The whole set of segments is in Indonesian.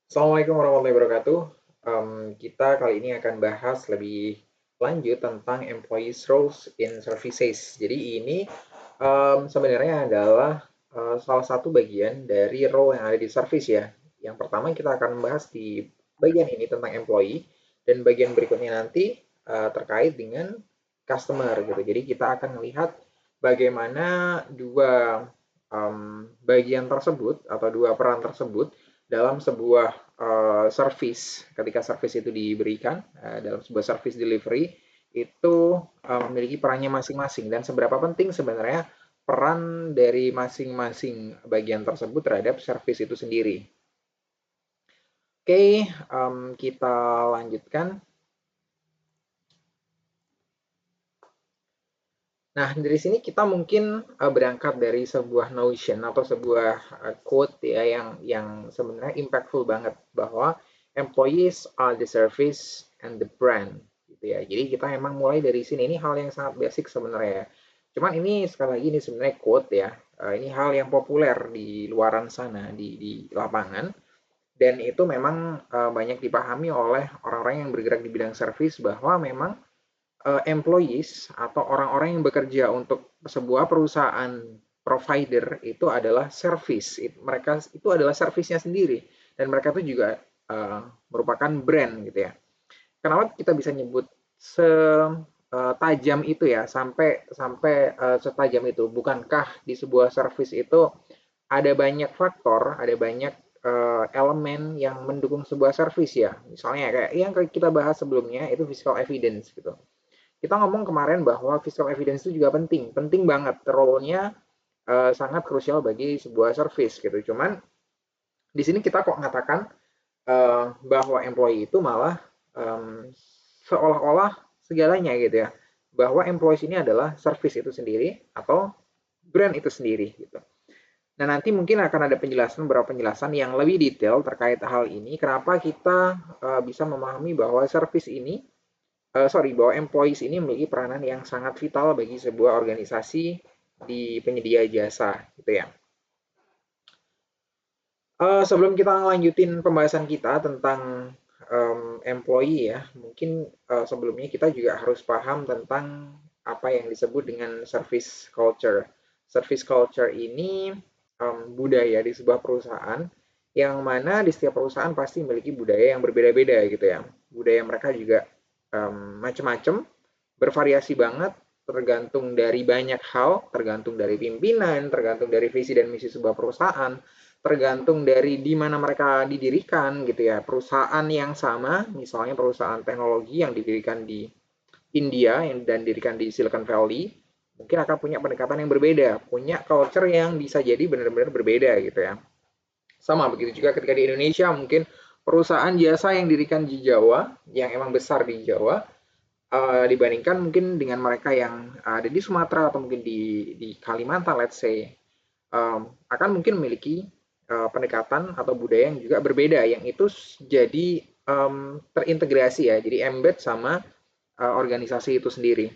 Assalamualaikum warahmatullahi wabarakatuh. Kita kali ini akan bahas lebih lanjut tentang employees roles in services. Jadi ini sebenarnya adalah salah satu bagian dari role yang ada di service ya. Yang pertama kita akan membahas di bagian ini tentang employee dan bagian berikutnya nanti terkait dengan customer gitu. Jadi kita akan melihat bagaimana dua bagian tersebut atau dua peran tersebut dalam sebuah service, ketika service itu diberikan dalam sebuah service delivery itu memiliki perannya masing-masing dan seberapa penting sebenarnya peran dari masing-masing bagian tersebut terhadap service itu sendiri. Oke, kita lanjutkan. Nah, dari sini kita mungkin berangkat dari sebuah notion atau sebuah quote ya yang sebenarnya impactful banget bahwa employees are the service and the brand gitu ya. Jadi kita emang mulai dari sini, ini hal yang sangat basic sebenarnya ya. Cuman ini sekali lagi ini sebenarnya quote ya. Ini hal yang populer di luaran sana di lapangan dan itu memang banyak dipahami oleh orang-orang yang bergerak di bidang service bahwa memang employees atau orang-orang yang bekerja untuk sebuah perusahaan provider itu adalah service. Mereka itu adalah servisnya sendiri dan mereka itu juga merupakan brand gitu ya. Kenapa kita bisa nyebut setajam itu ya sampai sampai setajam itu? Bukankah di sebuah service itu ada banyak faktor, ada banyak elemen yang mendukung sebuah service ya. Misalnya kayak yang kita bahas sebelumnya itu physical evidence gitu. Kita ngomong kemarin bahwa physical evidence itu juga penting, penting banget, role-nya sangat krusial bagi sebuah service gitu. Cuman di sini kita kok mengatakan bahwa employee itu malah seolah-olah segalanya gitu ya, bahwa employees ini adalah service itu sendiri atau brand itu sendiri gitu. Nah, nanti mungkin akan ada penjelasan, beberapa penjelasan yang lebih detail terkait hal ini. Kenapa kita bisa memahami bahwa service ini bahwa employees ini memiliki peranan yang sangat vital bagi sebuah organisasi di penyedia jasa gitu ya. Sebelum kita lanjutin pembahasan kita tentang employee ya, mungkin sebelumnya kita juga harus paham tentang apa yang disebut dengan service culture. Service culture ini budaya di sebuah perusahaan yang mana di setiap perusahaan pasti memiliki budaya yang berbeda-beda gitu ya. Budaya mereka juga macam-macam, bervariasi banget, tergantung dari banyak hal, tergantung dari pimpinan, tergantung dari visi dan misi sebuah perusahaan, tergantung dari di mana mereka didirikan gitu ya. Perusahaan yang sama, misalnya perusahaan teknologi yang didirikan di India dan didirikan di Silicon Valley, mungkin akan punya pendekatan yang berbeda, punya culture yang bisa jadi benar-benar berbeda gitu ya. Sama begitu juga ketika di Indonesia mungkin perusahaan jasa yang didirikan di Jawa, yang emang besar di Jawa, dibandingkan mungkin dengan mereka yang ada di Sumatera atau mungkin di Kalimantan, let's say, akan mungkin memiliki pendekatan atau budaya yang juga berbeda, yang itu jadi terintegrasi ya, jadi embed sama organisasi itu sendiri.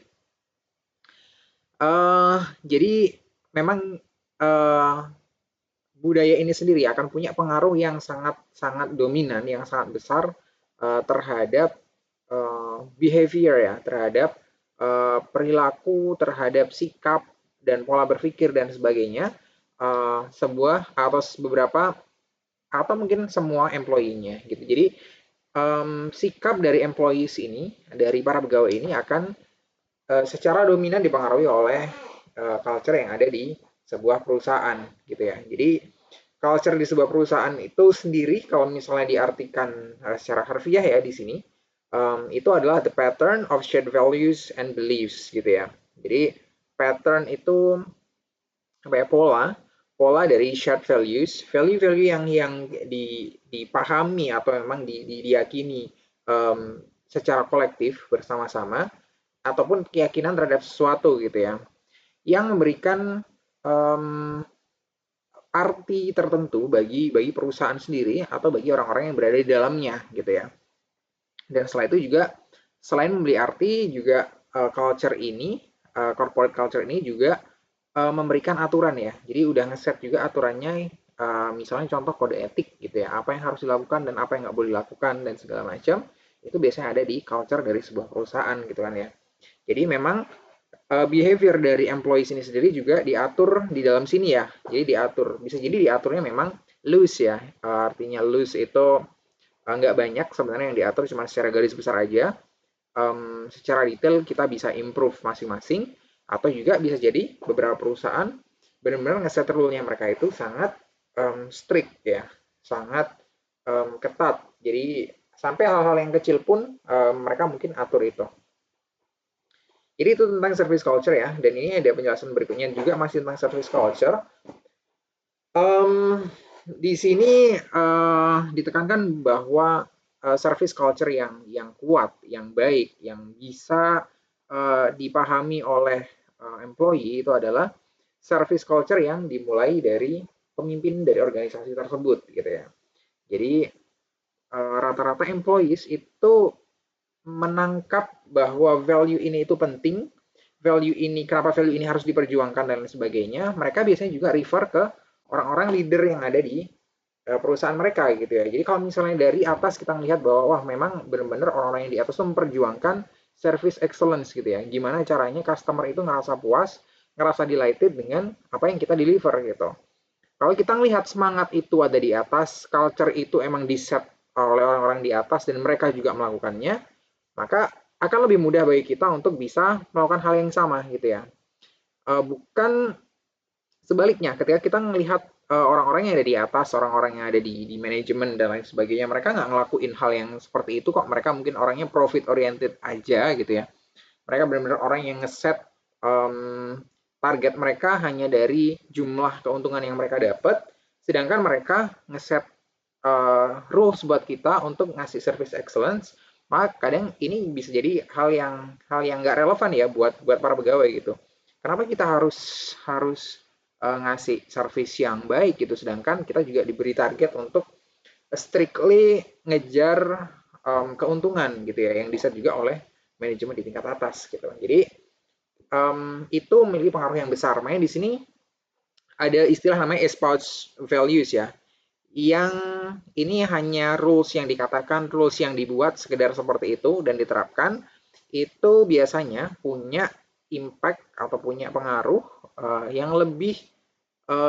Jadi memang budaya ini sendiri akan punya pengaruh yang sangat sangat dominan, yang sangat besar terhadap behavior ya, terhadap perilaku, terhadap sikap dan pola berpikir dan sebagainya sebuah atau beberapa atau mungkin semua employee-nya gitu. Jadi sikap dari employees ini, dari para pegawai ini akan secara dominan dipengaruhi oleh culture yang ada di sebuah perusahaan gitu ya. Jadi culture di sebuah perusahaan itu sendiri kalau misalnya diartikan secara harfiah ya di sini itu adalah the pattern of shared values and beliefs gitu ya. Jadi pattern itu apa ya, pola dari shared values, value-value yang dipahami atau memang diyakini secara kolektif bersama-sama ataupun keyakinan terhadap sesuatu gitu ya, yang memberikan um, arti tertentu bagi perusahaan sendiri atau bagi orang-orang yang berada di dalamnya gitu ya. Dan setelah itu juga selain memberi arti juga culture ini, corporate culture ini juga memberikan aturan ya. Jadi udah ngeset juga aturannya misalnya contoh kode etik gitu ya, apa yang harus dilakukan dan apa yang nggak boleh dilakukan dan segala macam, itu biasanya ada di culture dari sebuah perusahaan gitu kan ya. Jadi memang behavior dari employees ini sendiri juga diatur di dalam sini ya. Jadi diatur, bisa jadi diaturnya memang loose ya. Artinya loose itu nggak banyak sebenarnya yang diatur, cuma secara garis besar aja. Secara detail kita bisa improve masing-masing, atau juga bisa jadi beberapa perusahaan benar-benar ngeset rule-nya mereka itu sangat strict ya, sangat ketat. Jadi sampai hal-hal yang kecil pun mereka mungkin atur itu. Jadi itu tentang service culture ya, dan ini ada penjelasan berikutnya juga masih tentang service culture. Di sini ditekankan bahwa service culture yang kuat, yang baik, yang bisa dipahami oleh employee itu adalah service culture yang dimulai dari pemimpin dari organisasi tersebut gitu ya. Jadi rata-rata employees itu menangkap bahwa value ini itu penting, kenapa value ini harus diperjuangkan dan lain sebagainya, mereka biasanya juga refer ke orang-orang leader yang ada di perusahaan mereka gitu ya. Jadi kalau misalnya dari atas kita melihat bahwa wah memang benar-benar orang-orang yang di atas itu memperjuangkan service excellence gitu ya. Gimana caranya customer itu ngerasa puas, ngerasa delighted dengan apa yang kita deliver gitu. Kalau kita melihat semangat itu ada di atas, culture itu emang di set oleh orang-orang di atas dan mereka juga melakukannya, maka akan lebih mudah bagi kita untuk bisa melakukan hal yang sama gitu ya. Bukan sebaliknya, ketika kita melihat orang-orang yang ada di atas, orang-orang yang ada di manajemen dan lain sebagainya, mereka nggak ngelakuin hal yang seperti itu kok. Mereka mungkin orangnya profit oriented aja gitu ya. Mereka benar-benar orang yang ngeset target mereka hanya dari jumlah keuntungan yang mereka dapat, sedangkan mereka ngeset rules buat kita untuk ngasih service excellence, maka kadang ini bisa jadi hal yang nggak relevan ya buat para pegawai gitu. Kenapa kita harus harus ngasih service yang baik gitu, sedangkan kita juga diberi target untuk strictly ngejar keuntungan gitu ya, yang diset juga oleh manajemen di tingkat atas gitu. Jadi itu memiliki pengaruh yang besar. Makanya di sini ada istilah namanya espouse values ya, yang ini hanya rules yang dikatakan, rules yang dibuat sekedar seperti itu dan diterapkan, itu biasanya punya impact atau punya pengaruh yang lebih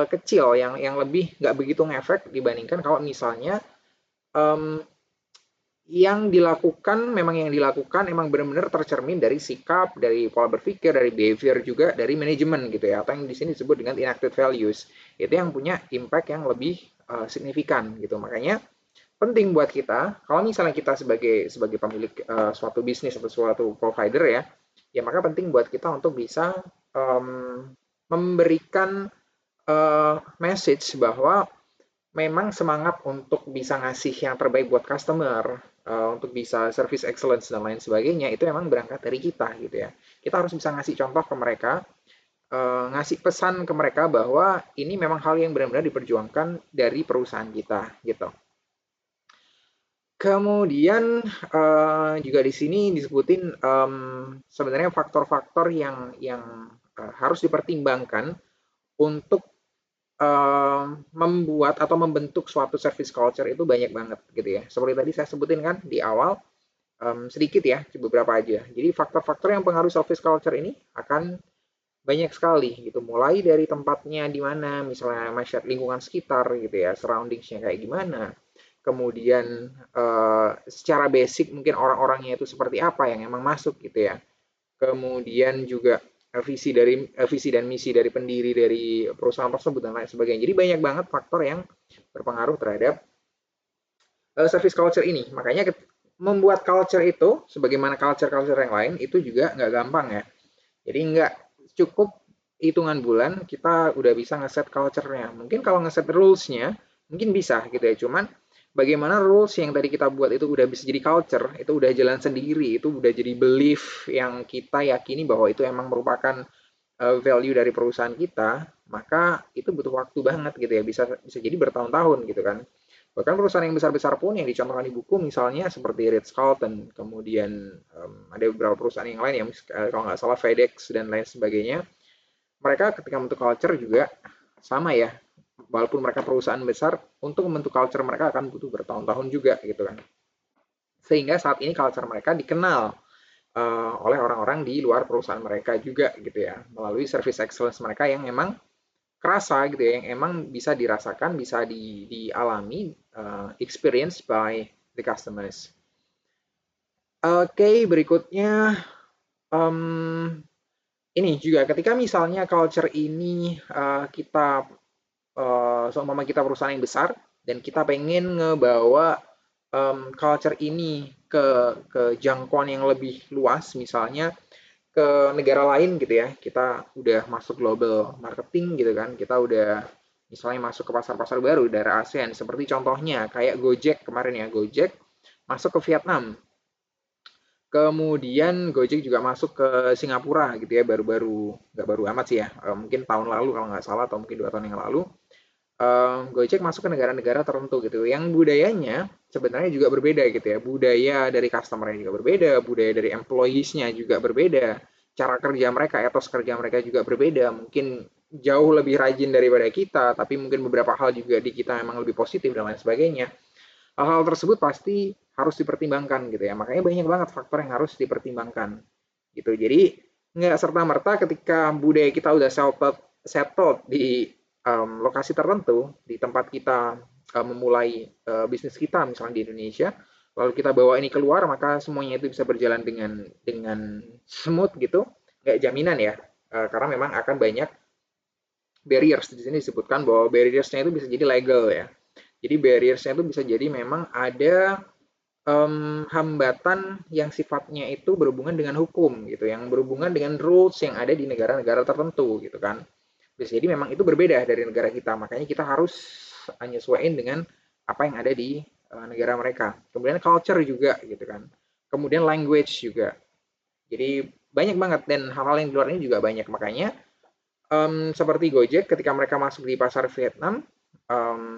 kecil, yang lebih nggak begitu ngefek dibandingkan kalau misalnya um, yang dilakukan emang benar-benar tercermin dari sikap, dari pola berpikir, dari behavior juga dari manajemen gitu ya, atau yang di sini disebut dengan enacted values. Itu yang punya impact yang lebih signifikan gitu. Makanya penting buat kita kalau misalnya kita sebagai pemilik suatu bisnis atau suatu provider ya, ya maka penting buat kita untuk bisa memberikan message bahwa memang semangat untuk bisa ngasih yang terbaik buat customer, untuk bisa service excellence dan lain sebagainya, itu memang berangkat dari kita gitu ya. Kita harus bisa ngasih contoh ke mereka, ngasih pesan ke mereka bahwa ini memang hal yang benar-benar diperjuangkan dari perusahaan kita gitu. Kemudian juga di sini disebutin sebenarnya faktor-faktor yang harus dipertimbangkan untuk membuat atau membentuk suatu service culture itu banyak banget gitu ya. Seperti tadi saya sebutin kan di awal, sedikit ya, beberapa aja. Jadi faktor-faktor yang pengaruh service culture ini akan banyak sekali gitu. Mulai dari tempatnya di mana, misalnya masyarakat lingkungan sekitar gitu ya, surroundingsnya kayak gimana. Kemudian secara basic mungkin orang-orangnya itu seperti apa yang emang masuk gitu ya. Kemudian juga visi dan misi dari pendiri dari perusahaan tersebut dan lain sebagainya. Jadi banyak banget faktor yang berpengaruh terhadap service culture ini. Makanya membuat culture itu, sebagaimana culture-culture yang lain, itu juga nggak gampang ya. Jadi nggak cukup hitungan bulan kita udah bisa ngeset culture-nya. Mungkin kalau ngeset rules-nya, mungkin bisa gitu ya. Cuman bagaimana rules yang tadi kita buat itu udah bisa jadi culture, itu udah jalan sendiri, itu udah jadi belief yang kita yakini bahwa itu emang merupakan value dari perusahaan kita, maka itu butuh waktu banget gitu ya, bisa bisa jadi bertahun-tahun gitu kan. Bahkan perusahaan yang besar-besar pun yang dicontohkan di buku misalnya seperti Ritz-Carlton, kemudian ada beberapa perusahaan yang lain yang kalau nggak salah FedEx dan lain sebagainya, mereka ketika bentuk culture juga sama ya, walaupun mereka perusahaan besar, untuk membentuk culture mereka akan butuh bertahun-tahun juga gitu kan. Sehingga saat ini culture mereka dikenal oleh orang-orang di luar perusahaan mereka juga gitu ya, melalui service excellence mereka yang emang kerasa gitu ya, yang emang bisa dirasakan, bisa dialami, experience by the customers. Oke, berikutnya ini juga ketika misalnya culture ini kita seumpama kita perusahaan yang besar dan kita pengen ngebawa culture ini ke jangkauan yang lebih luas, misalnya ke negara lain gitu ya, kita udah masuk global marketing gitu kan, kita udah misalnya masuk ke pasar-pasar baru daerah ASEAN, seperti contohnya kayak Gojek kemarin ya, Gojek masuk ke Vietnam, kemudian Gojek juga masuk ke Singapura gitu ya, baru-baru, nggak baru amat sih ya, mungkin tahun lalu kalau nggak salah, atau mungkin 2 tahun yang lalu. Gojek masuk ke negara-negara tertentu gitu, yang budayanya sebenarnya juga berbeda gitu ya. Budaya dari customer-nya juga berbeda, budaya dari employees-nya juga berbeda, cara kerja mereka, etos kerja mereka juga berbeda. Mungkin jauh lebih rajin daripada kita, tapi mungkin beberapa hal juga di kita memang lebih positif dan lain sebagainya. Hal-hal tersebut pasti harus dipertimbangkan gitu ya. Makanya banyak banget faktor yang harus dipertimbangkan gitu. Jadi nggak serta-merta ketika budaya kita udah settled di lokasi tertentu, di tempat kita memulai bisnis kita misalnya di Indonesia, lalu kita bawa ini keluar, maka semuanya itu bisa berjalan dengan smooth gitu. Nggak jaminan ya, karena memang akan banyak barriers. Di sini disebutkan bahwa barriers-nya itu bisa jadi legal ya. Jadi barriers-nya itu bisa jadi memang ada hambatan yang sifatnya itu berhubungan dengan hukum gitu, yang berhubungan dengan rules yang ada di negara-negara tertentu gitu kan. Bisa jadi memang itu berbeda dari negara kita, makanya kita harus menyesuaikan dengan apa yang ada di negara mereka. Kemudian culture juga gitu kan. Kemudian language juga. Jadi banyak banget, dan hal-hal yang di luar ini juga banyak. Makanya seperti Gojek ketika mereka masuk di pasar Vietnam,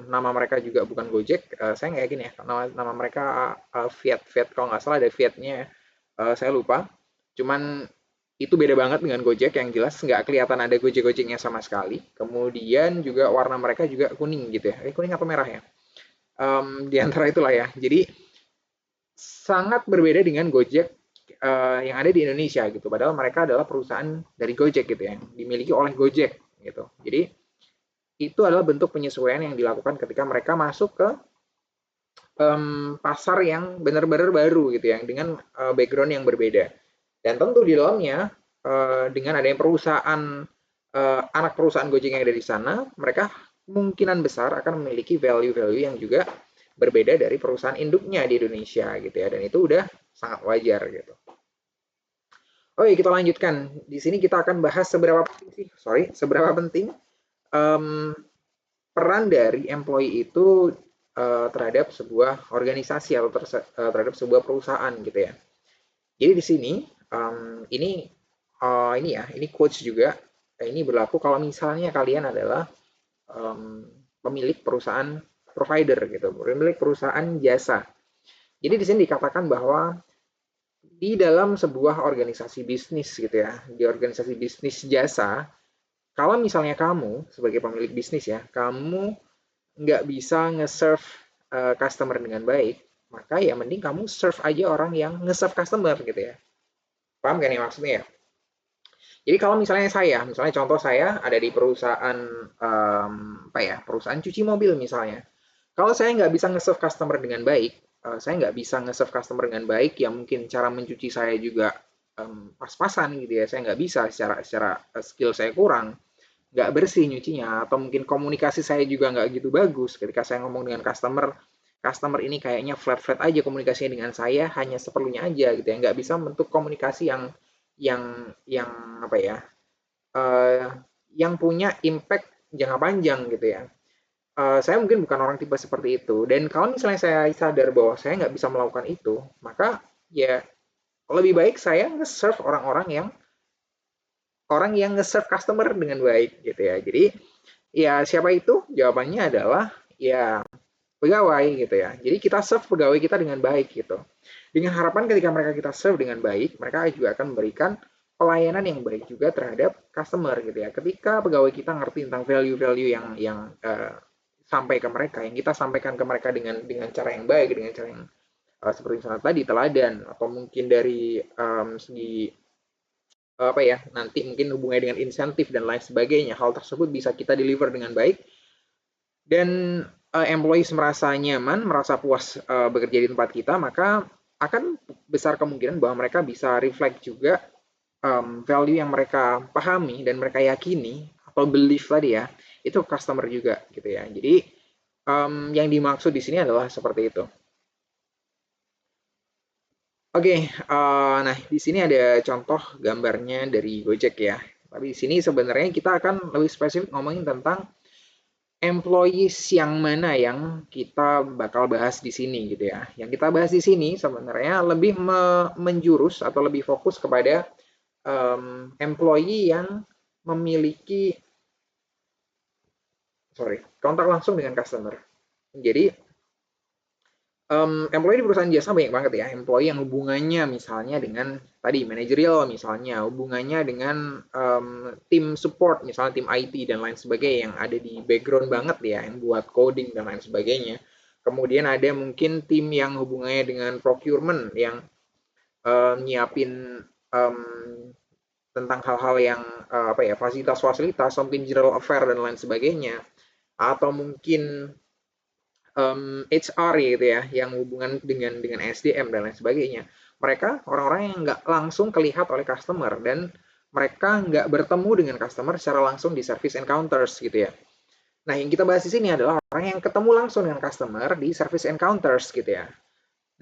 nama mereka juga bukan Gojek, saya nggak yakin ya, nama mereka Viet kalau nggak salah ada Vietnya, saya lupa. Cuman itu beda banget dengan Gojek, yang jelas nggak kelihatan ada Gojek-Gojeknya sama sekali. Kemudian juga warna mereka juga kuning gitu ya, kuning atau merah ya, di antara itulah ya. Jadi sangat berbeda dengan Gojek yang ada di Indonesia gitu. Padahal mereka adalah perusahaan dari Gojek gitu ya, yang dimiliki oleh Gojek gitu. Jadi itu adalah bentuk penyesuaian yang dilakukan ketika mereka masuk ke pasar yang benar-benar baru gitu ya, dengan background yang berbeda. Dan tentu di dalamnya dengan adanya perusahaan anak perusahaan Gojek yang ada di sana, mereka kemungkinan besar akan memiliki value-value yang juga berbeda dari perusahaan induknya di Indonesia gitu ya, dan itu udah sangat wajar gitu. Oke, kita lanjutkan. Di sini kita akan bahas seberapa penting um, peran dari employee itu terhadap sebuah organisasi atau terhadap sebuah perusahaan gitu ya. Jadi di sini ini quotes juga. Ini berlaku kalau misalnya kalian adalah pemilik perusahaan provider gitu, pemilik perusahaan jasa. Jadi di sini dikatakan bahwa di dalam sebuah organisasi bisnis gitu ya, di organisasi bisnis jasa, kalau misalnya kamu sebagai pemilik bisnis ya, kamu nggak bisa nge-serve customer dengan baik, maka ya mending kamu serve aja orang yang nge-serve customer gitu ya. Paham kan ya maksudnya ya? Jadi kalau misalnya contoh saya ada di perusahaan perusahaan cuci mobil misalnya. Kalau saya nggak bisa nge-serve customer dengan baik, saya nggak bisa nge-serve customer dengan baik, ya mungkin cara mencuci saya juga pas-pasan gitu ya, saya nggak bisa secara skill saya kurang, nggak bersih nyucinya, atau mungkin komunikasi saya juga nggak gitu bagus ketika saya ngomong dengan customer, customer ini kayaknya flat-flat aja komunikasinya dengan saya, hanya seperlunya aja gitu ya, nggak bisa bentuk komunikasi yang apa ya, eh, yang punya impact jangka panjang gitu ya. Saya mungkin bukan orang tipe seperti itu, dan kalau misalnya saya sadar bahwa saya nggak bisa melakukan itu, maka ya lebih baik saya nge-serve orang yang nge-serve customer dengan baik gitu ya. Jadi ya siapa itu? Jawabannya adalah ya pegawai gitu ya. Jadi kita serve pegawai kita dengan baik gitu. Dengan harapan ketika mereka kita serve dengan baik, mereka juga akan memberikan pelayanan yang baik juga terhadap customer gitu ya. Ketika pegawai kita ngerti tentang value-value yang sampai ke mereka, yang kita sampaikan ke mereka dengan cara yang baik, dengan cara yang seperti misalnya tadi teladan, atau mungkin dari segi apa ya, nanti mungkin hubungannya dengan insentif dan lain sebagainya, hal tersebut bisa kita deliver dengan baik dan employees merasa nyaman, merasa puas bekerja di tempat kita, maka akan besar kemungkinan bahwa mereka bisa reflect juga value yang mereka pahami dan mereka yakini atau belief tadi ya, itu customer juga gitu ya. Jadi yang dimaksud di sini adalah seperti itu. Oke, nah di sini ada contoh gambarnya dari Gojek ya. Tapi di sini sebenarnya kita akan lebih spesifik ngomongin tentang employees yang mana yang kita bakal bahas di sini gitu ya. Yang kita bahas di sini sebenarnya lebih menjurus atau lebih fokus kepada employee yang memiliki kontak langsung dengan customer. Jadi employee di perusahaan jasa banyak banget ya, employee yang hubungannya misalnya dengan tadi manajerial misalnya, hubungannya dengan tim support misalnya tim IT dan lain sebagainya yang ada di background banget ya, yang buat coding dan lain sebagainya. Kemudian ada mungkin tim yang hubungannya dengan procurement yang nyiapin um, tentang hal-hal yang apa ya, fasilitas-fasilitas, mungkin general affair dan lain sebagainya, atau mungkin HR gitu ya, yang hubungan dengan SDM dan lain sebagainya. Mereka orang-orang yang nggak langsung kelihat oleh customer dan mereka nggak bertemu dengan customer secara langsung di service encounters gitu ya. Nah, yang kita bahas di sini adalah orang yang ketemu langsung dengan customer di service encounters gitu ya.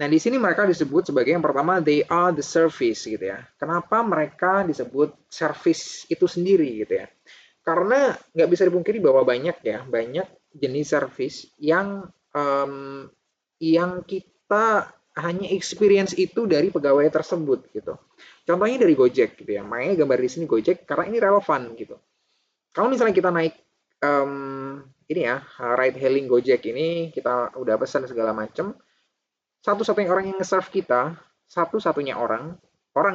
Nah, di sini mereka disebut sebagai yang pertama, they are the service gitu ya. Kenapa mereka disebut service itu sendiri gitu ya? Karena nggak bisa dipungkiri bahwa banyak ya, banyak jenis service yang kita hanya experience itu dari pegawai tersebut gitu. Contohnya dari Gojek gitu ya. Makanya gambar di sini Gojek karena ini relevan gitu. Kalau misalnya kita naik ini ya, ride hailing Gojek ini, kita udah pesan segala macam, satu-satunya orang yang nge-serve kita, satu-satunya orang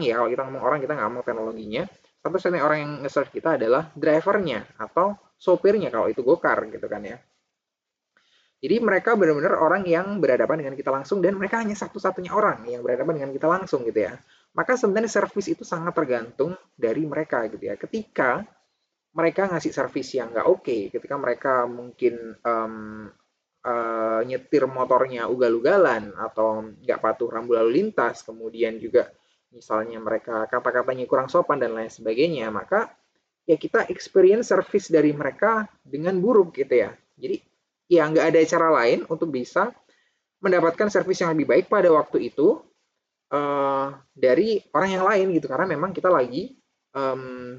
ya, kalau kita ngomong orang, kita nggak ngomong teknologinya, satu-satunya orang yang nge-serve kita adalah drivernya atau sopirnya kalau itu Gokar gitu kan ya. Jadi mereka benar-benar orang yang berhadapan dengan kita langsung dan mereka hanya satu-satunya orang yang berhadapan dengan kita langsung gitu ya. Maka sebenarnya service itu sangat tergantung dari mereka gitu ya. Ketika mereka ngasih service yang nggak oke, ketika mereka mungkin nyetir motornya ugal-ugalan atau nggak patuh rambu lalu lintas, kemudian juga misalnya mereka kata-katanya kurang sopan dan lain sebagainya, maka ya kita experience service dari mereka dengan buruk gitu ya. Jadi ya nggak ada cara lain untuk bisa mendapatkan service yang lebih baik pada waktu itu dari orang yang lain gitu, karena memang kita lagi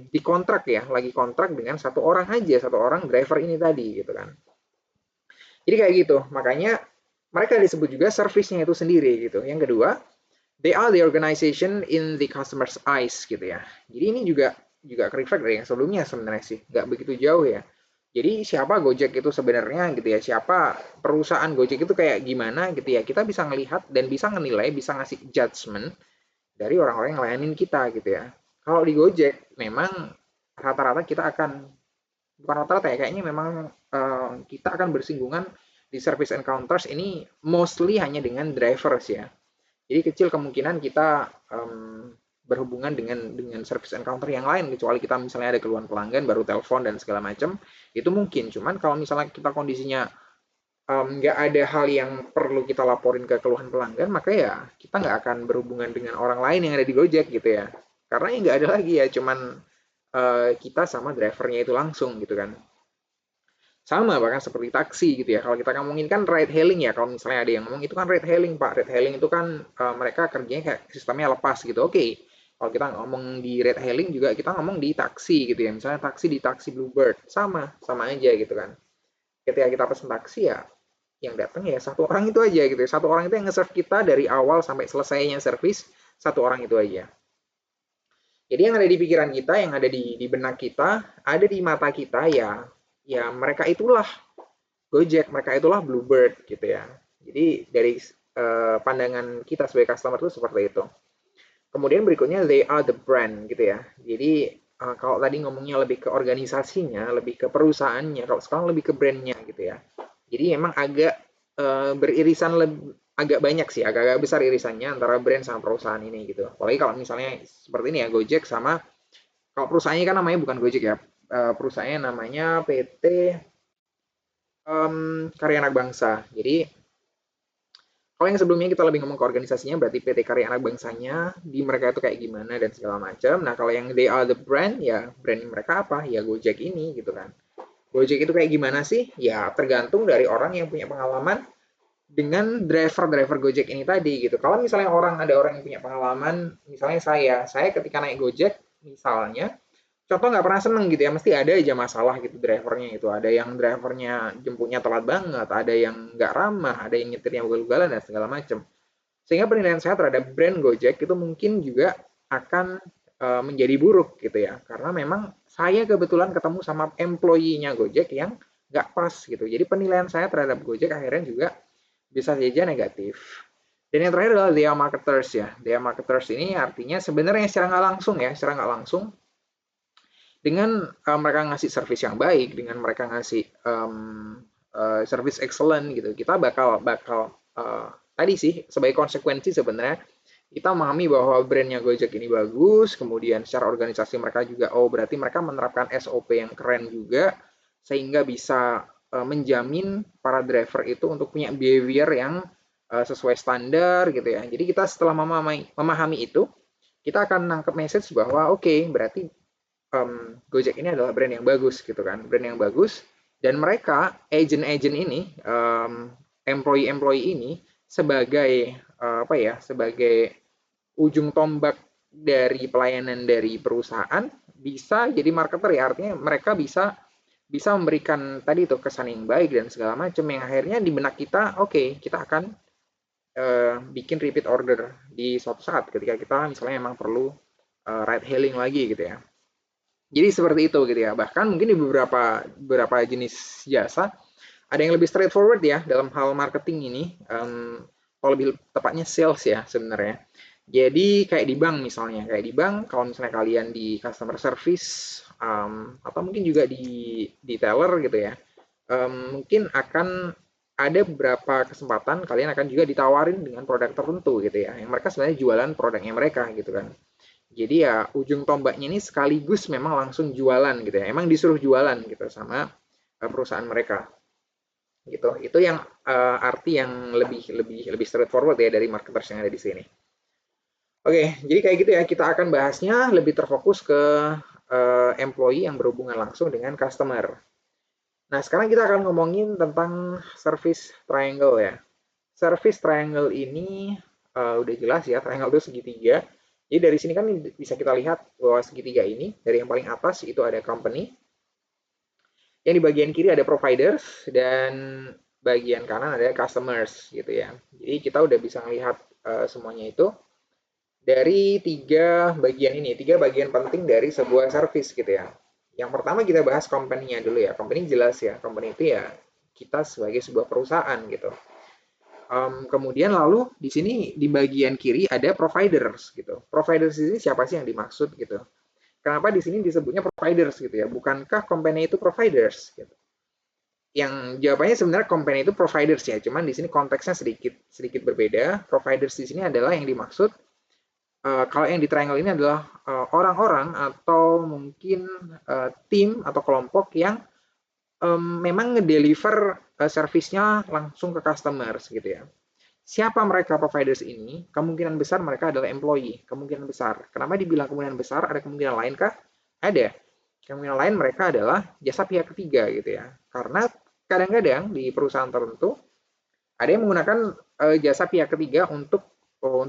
dikontrak ya, lagi kontrak dengan satu orang aja, satu orang driver ini tadi gitu kan. Jadi kayak gitu, makanya mereka disebut juga service-nya itu sendiri gitu. Yang kedua, they are the organization in the customer's eyes gitu ya. Jadi ini juga reflect dari yang sebelumnya sebenarnya sih, nggak begitu jauh ya. Jadi siapa Gojek itu sebenarnya gitu ya, siapa perusahaan Gojek itu kayak gimana gitu ya, kita bisa ngelihat dan bisa menilai, bisa ngasih judgement dari orang-orang yang layanin kita gitu ya. Kalau di Gojek memang rata-rata kita akan, bukan rata-rata ya, kayaknya memang kita akan bersinggungan di service encounters ini mostly hanya dengan drivers ya. Jadi kecil kemungkinan kita berhubungan dengan service encounter yang lain, kecuali kita misalnya ada keluhan pelanggan baru telepon dan segala macam, itu mungkin. Cuman kalau misalnya kita kondisinya nggak ada hal yang perlu kita laporin ke keluhan pelanggan, maka ya kita nggak akan berhubungan dengan orang lain yang ada di Gojek gitu ya. Karena ya nggak ada lagi ya, cuman kita sama drivernya itu langsung gitu kan. Sama bahkan seperti taksi gitu ya. Kalau kita ngomongin kan ride hailing ya, kalau misalnya ada yang ngomong itu kan ride hailing Pak. Ride hailing itu kan mereka kerjanya kayak sistemnya lepas gitu. Oke. Kalau kita ngomong di ride hailing juga kita ngomong di taksi gitu ya. Misalnya taksi di taksi Bluebird. Sama aja gitu kan. Ketika kita pesen taksi ya yang datang ya satu orang itu aja gitu ya. Satu orang itu yang nge-serve kita dari awal sampai selesainya service, satu orang itu aja. Jadi yang ada di pikiran kita, yang ada di benak kita, ada di mata kita ya, ya mereka itulah Gojek, mereka itulah Bluebird gitu ya. Jadi dari pandangan kita sebagai customer itu seperti itu. Kemudian berikutnya they are the brand gitu ya. Jadi kalau tadi ngomongnya lebih ke organisasinya, lebih ke perusahaannya, kalau sekarang lebih ke brandnya gitu ya. Jadi emang agak beririsan agak banyak sih, agak-agak besar irisannya antara brand sama perusahaan ini gitu. Apalagi kalau misalnya seperti ini ya, Gojek sama kalau perusahaannya kan namanya bukan Gojek ya, perusahaannya namanya PT Karya Anak Bangsa. Jadi kalau yang sebelumnya kita lebih ngomong ke organisasinya, berarti PT Karya Anak Bangsanya, di mereka itu kayak gimana dan segala macam. Nah, kalau yang they are the brand, ya brand mereka apa? Ya Gojek ini gitu kan. Gojek itu kayak gimana sih? Ya tergantung dari orang yang punya pengalaman dengan driver-driver Gojek ini tadi gitu. Kalau misalnya ada orang yang punya pengalaman, misalnya saya ketika naik Gojek misalnya, contoh nggak pernah seneng gitu ya, mesti ada aja masalah gitu drivernya itu. Ada yang drivernya jemputnya telat banget, ada yang nggak ramah, ada yang nyetirnya ugal-ugalan dan segala macam. Sehingga penilaian saya terhadap brand Gojek itu mungkin juga akan menjadi buruk gitu ya, karena memang saya kebetulan ketemu sama employee-nya Gojek yang nggak pas gitu. Jadi penilaian saya terhadap Gojek akhirnya juga bisa saja negatif. Dan yang terakhir adalah dia marketers ya. Dia marketers ini artinya sebenarnya secara nggak langsung ya, secara nggak langsung dengan mereka ngasih service yang baik, dengan mereka ngasih service excellent gitu, kita bakal tadi sih sebagai konsekuensi sebenarnya kita memahami bahwa brandnya Gojek ini bagus, kemudian secara organisasi mereka juga, oh berarti mereka menerapkan SOP yang keren juga, sehingga bisa menjamin para driver itu untuk punya behavior yang sesuai standar gitu ya. Jadi kita setelah memahami itu, kita akan nangkep message bahwa oke, berarti Gojek ini adalah brand yang bagus gitu kan, brand yang bagus dan mereka agent-agent ini, employee-employee ini sebagai apa ya, sebagai ujung tombak dari pelayanan dari perusahaan bisa jadi marketer ya, artinya mereka bisa bisa memberikan tadi itu kesan yang baik dan segala macam yang akhirnya di benak kita oke, kita akan bikin repeat order di suatu saat ketika kita misalnya emang perlu ride hailing lagi gitu ya. Jadi seperti itu gitu ya. Bahkan mungkin di beberapa jenis jasa ada yang lebih straightforward ya dalam hal marketing ini. Kalau lebih tepatnya sales ya sebenarnya. Jadi kayak di bank misalnya, kayak di bank kalau misalnya kalian di customer service atau mungkin juga di teller gitu ya, mungkin akan ada beberapa kesempatan kalian akan juga ditawarin dengan produk tertentu gitu ya. Yang mereka sebenarnya jualan produknya mereka gitu kan. Jadi ya ujung tombaknya ini sekaligus memang langsung jualan gitu ya. Emang disuruh jualan gitu sama perusahaan mereka gitu. Itu yang arti yang lebih lebih lebih straightforward ya dari marketers yang ada di sini. Oke, jadi kayak gitu ya. Kita akan bahasnya lebih terfokus ke employee yang berhubungan langsung dengan customer. Nah, sekarang kita akan ngomongin tentang service triangle ya. Service triangle ini udah jelas ya, triangle itu segitiga. Jadi dari sini kan bisa kita lihat bahwa segitiga ini, dari yang paling atas itu ada company, yang di bagian kiri ada providers, dan bagian kanan ada customers gitu ya. Jadi kita udah bisa melihat semuanya itu dari tiga bagian penting dari sebuah service gitu ya. Yang pertama kita bahas company-nya dulu ya. Company jelas ya, company itu ya kita sebagai sebuah perusahaan gitu. Kemudian lalu di sini di bagian kiri ada providers gitu. Providers ini siapa sih yang dimaksud gitu? Kenapa di sini disebutnya providers gitu ya? Bukankah company itu providers gitu? Yang jawabannya sebenarnya company itu providers ya, cuman di sini konteksnya sedikit sedikit berbeda. Providers di sini adalah yang dimaksud kalau yang di triangle ini adalah orang-orang atau mungkin tim atau kelompok yang memang ngedeliver servisnya langsung ke customers gitu ya. Siapa mereka providers ini? Kemungkinan besar mereka adalah employee, kemungkinan besar. Kenapa dibilang kemungkinan besar? Ada kemungkinan lain kah? Ada. Kemungkinan lain mereka adalah jasa pihak ketiga gitu ya. Karena kadang-kadang di perusahaan tertentu ada yang menggunakan jasa pihak ketiga untuk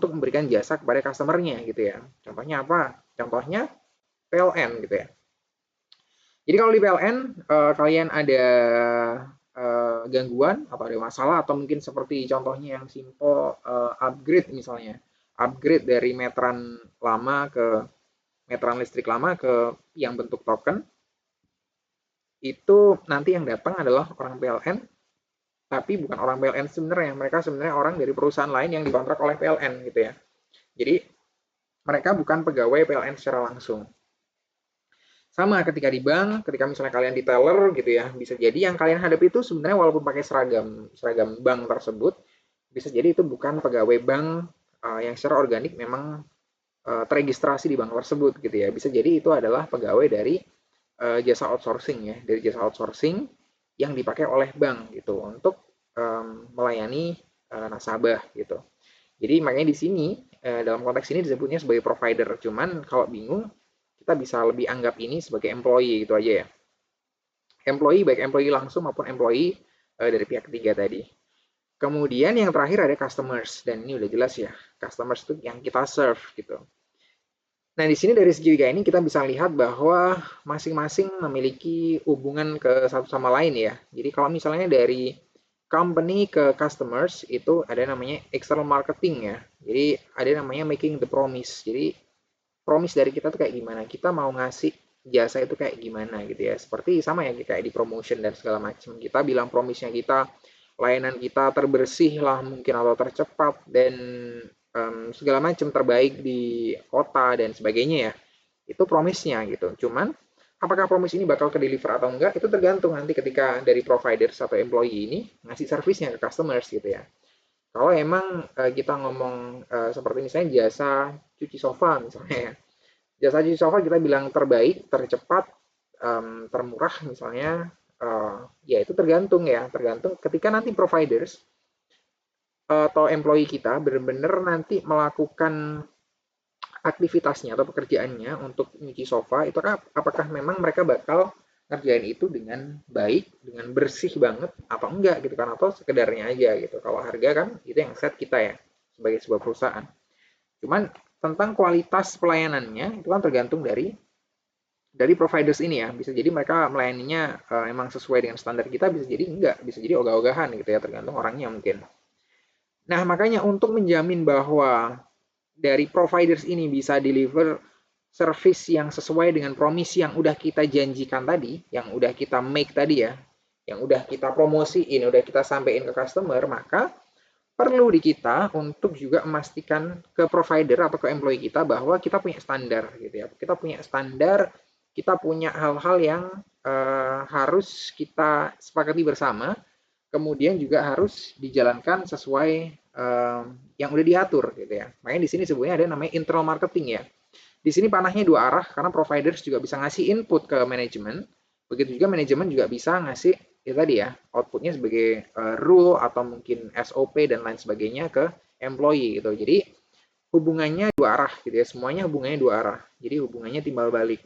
memberikan jasa kepada customernya gitu ya. Contohnya apa? Contohnya PLN gitu ya. Jadi kalau di PLN kalian ada gangguan atau ada masalah atau mungkin seperti contohnya yang simple upgrade misalnya, upgrade dari meteran lama ke meteran listrik lama ke yang bentuk token, itu nanti yang datang adalah orang PLN, tapi bukan orang PLN sebenarnya, mereka sebenarnya orang dari perusahaan lain yang dikontrak oleh PLN gitu ya. Jadi mereka bukan pegawai PLN secara langsung. Sama ketika di bank, ketika misalnya kalian di teller gitu ya, bisa jadi yang kalian hadapi itu sebenarnya walaupun pakai seragam seragam bank tersebut, bisa jadi itu bukan pegawai bank yang secara organik memang teregistrasi di bank tersebut gitu ya. Bisa jadi itu adalah pegawai dari jasa outsourcing ya, dari jasa outsourcing yang dipakai oleh bank gitu untuk melayani nasabah gitu. Jadi makanya di sini dalam konteks ini disebutnya sebagai provider. Cuman kalau bingung, kita bisa lebih anggap ini sebagai employee gitu aja ya. Employee baik employee langsung maupun employee dari pihak ketiga tadi. Kemudian yang terakhir ada customers dan ini udah jelas ya. Customers itu yang kita serve gitu. Nah, di sini dari segi ini kita bisa lihat bahwa masing-masing memiliki hubungan ke satu sama lain ya. Jadi kalau misalnya dari company ke customers itu ada namanya external marketing ya. Jadi ada namanya making the promise. Jadi promise dari kita tuh kayak gimana? Kita mau ngasih jasa itu kayak gimana gitu ya. Seperti sama ya kayak di promotion dan segala macam. Kita bilang promise-nya kita layanan kita terbersih lah mungkin atau tercepat dan segala macam terbaik di kota dan sebagainya ya. Itu promise-nya gitu. Cuman apakah promise ini bakal ke deliver atau enggak itu tergantung nanti ketika dari provider atau employee ini ngasih servisnya ke customers gitu ya. Kalau emang kita ngomong seperti misalnya jasa cuci sofa misalnya ya. Jasa cuci sofa kita bilang terbaik, tercepat, termurah misalnya, ya itu tergantung ya, tergantung ketika nanti providers atau employee kita benar-benar nanti melakukan aktivitasnya atau pekerjaannya untuk nyuci sofa itu kan apakah memang mereka bakal ngerjain itu dengan baik, dengan bersih banget atau enggak gitu kan atau sekedarnya aja gitu. Kalau harga kan itu yang set kita ya sebagai sebuah perusahaan. Cuman tentang kualitas pelayanannya itu kan tergantung dari providers ini ya. Bisa jadi mereka melayaninya emang sesuai dengan standar kita, bisa jadi enggak, bisa jadi ogah-ogahan gitu ya tergantung orangnya mungkin. Nah, makanya untuk menjamin bahwa dari providers ini bisa deliver service yang sesuai dengan promise yang udah kita janjikan tadi, yang udah kita make tadi ya, yang udah kita promosiin, udah kita sampaikan ke customer, maka perlu di kita untuk juga memastikan ke provider atau ke employee kita bahwa kita punya standar gitu ya. Kita punya standar, kita punya hal-hal yang harus kita sepakati bersama, kemudian juga harus dijalankan sesuai yang udah diatur gitu ya. Makanya di sini sebenarnya ada namanya internal marketing ya. Di sini panahnya dua arah karena providers juga bisa ngasih input ke manajemen, begitu juga manajemen juga bisa ngasih ya tadi ya outputnya sebagai rule atau mungkin SOP dan lain sebagainya ke employee gitu. Jadi hubungannya dua arah gitu ya, semuanya hubungannya dua arah. Jadi hubungannya timbal balik.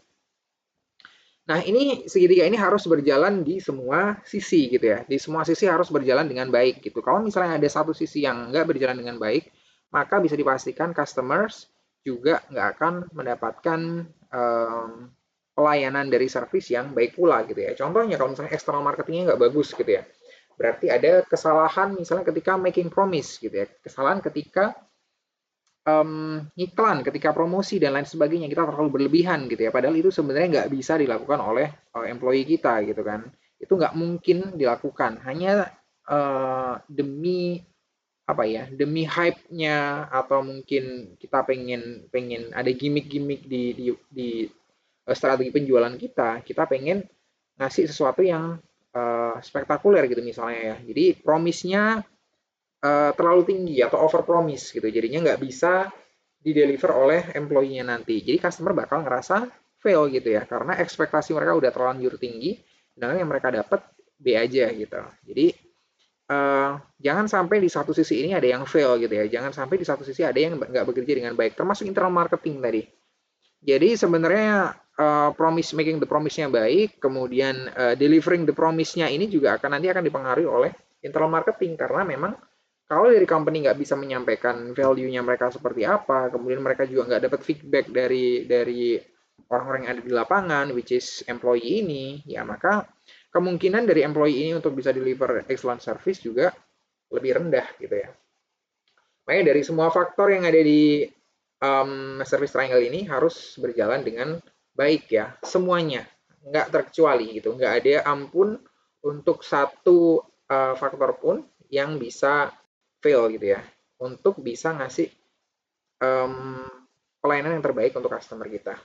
Nah, ini segitiga ini harus berjalan di semua sisi gitu ya. Di semua sisi harus berjalan dengan baik gitu. Kalau misalnya ada satu sisi yang nggak berjalan dengan baik, maka bisa dipastikan customers juga nggak akan mendapatkan pelayanan dari service yang baik pula gitu ya. Contohnya kalau misalnya external marketingnya nggak bagus gitu ya. Berarti ada kesalahan misalnya ketika making promise gitu ya. Kesalahan ketika iklan, ketika promosi dan lain sebagainya kita terlalu berlebihan gitu ya. Padahal itu sebenarnya nggak bisa dilakukan oleh employee kita gitu kan. Itu nggak mungkin dilakukan. Hanya demi apa ya? Demi hype-nya atau mungkin kita pengen pengen ada gimmick-gimmick di strategi penjualan kita pengen ngasih sesuatu yang spektakuler gitu misalnya ya. Jadi promise-nya terlalu tinggi atau over promise gitu. Jadinya nggak bisa dideliver oleh employee-nya nanti. Jadi customer bakal ngerasa fail gitu ya, karena ekspektasi mereka udah terlanjur tinggi, sedangkan yang mereka dapat B aja gitu. Jadi jangan sampai di satu sisi ini ada yang fail gitu ya, jangan sampai di satu sisi ada yang nggak bekerja dengan baik, termasuk internal marketing tadi. Jadi sebenarnya promise making the promise-nya baik, kemudian delivering the promise-nya ini juga nanti akan dipengaruhi oleh internal marketing karena memang kalau dari company nggak bisa menyampaikan value-nya mereka seperti apa, kemudian mereka juga nggak dapat feedback dari orang-orang yang ada di lapangan, which is employee ini, ya maka kemungkinan dari employee ini untuk bisa deliver excellent service juga lebih rendah gitu ya. Makanya dari semua faktor yang ada di service triangle ini harus berjalan dengan baik ya, semuanya, nggak terkecuali gitu, nggak ada ampun untuk satu faktor pun yang bisa fail gitu ya, untuk bisa ngasih um, pelayanan yang terbaik untuk customer kita.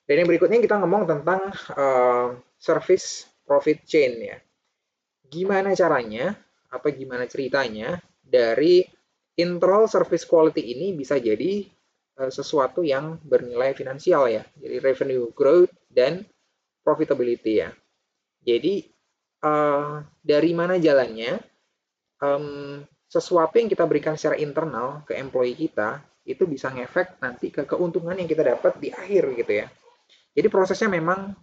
Dan yang berikutnya kita ngomong tentang service profit chain ya. Gimana caranya atau gimana ceritanya dari internal service quality ini bisa jadi sesuatu yang bernilai finansial ya. Jadi revenue growth dan profitability ya. Jadi dari mana jalannya? Sesuatu yang kita berikan secara internal ke employee kita itu bisa ngefek nanti ke keuntungan yang kita dapat di akhir gitu ya. Jadi prosesnya memang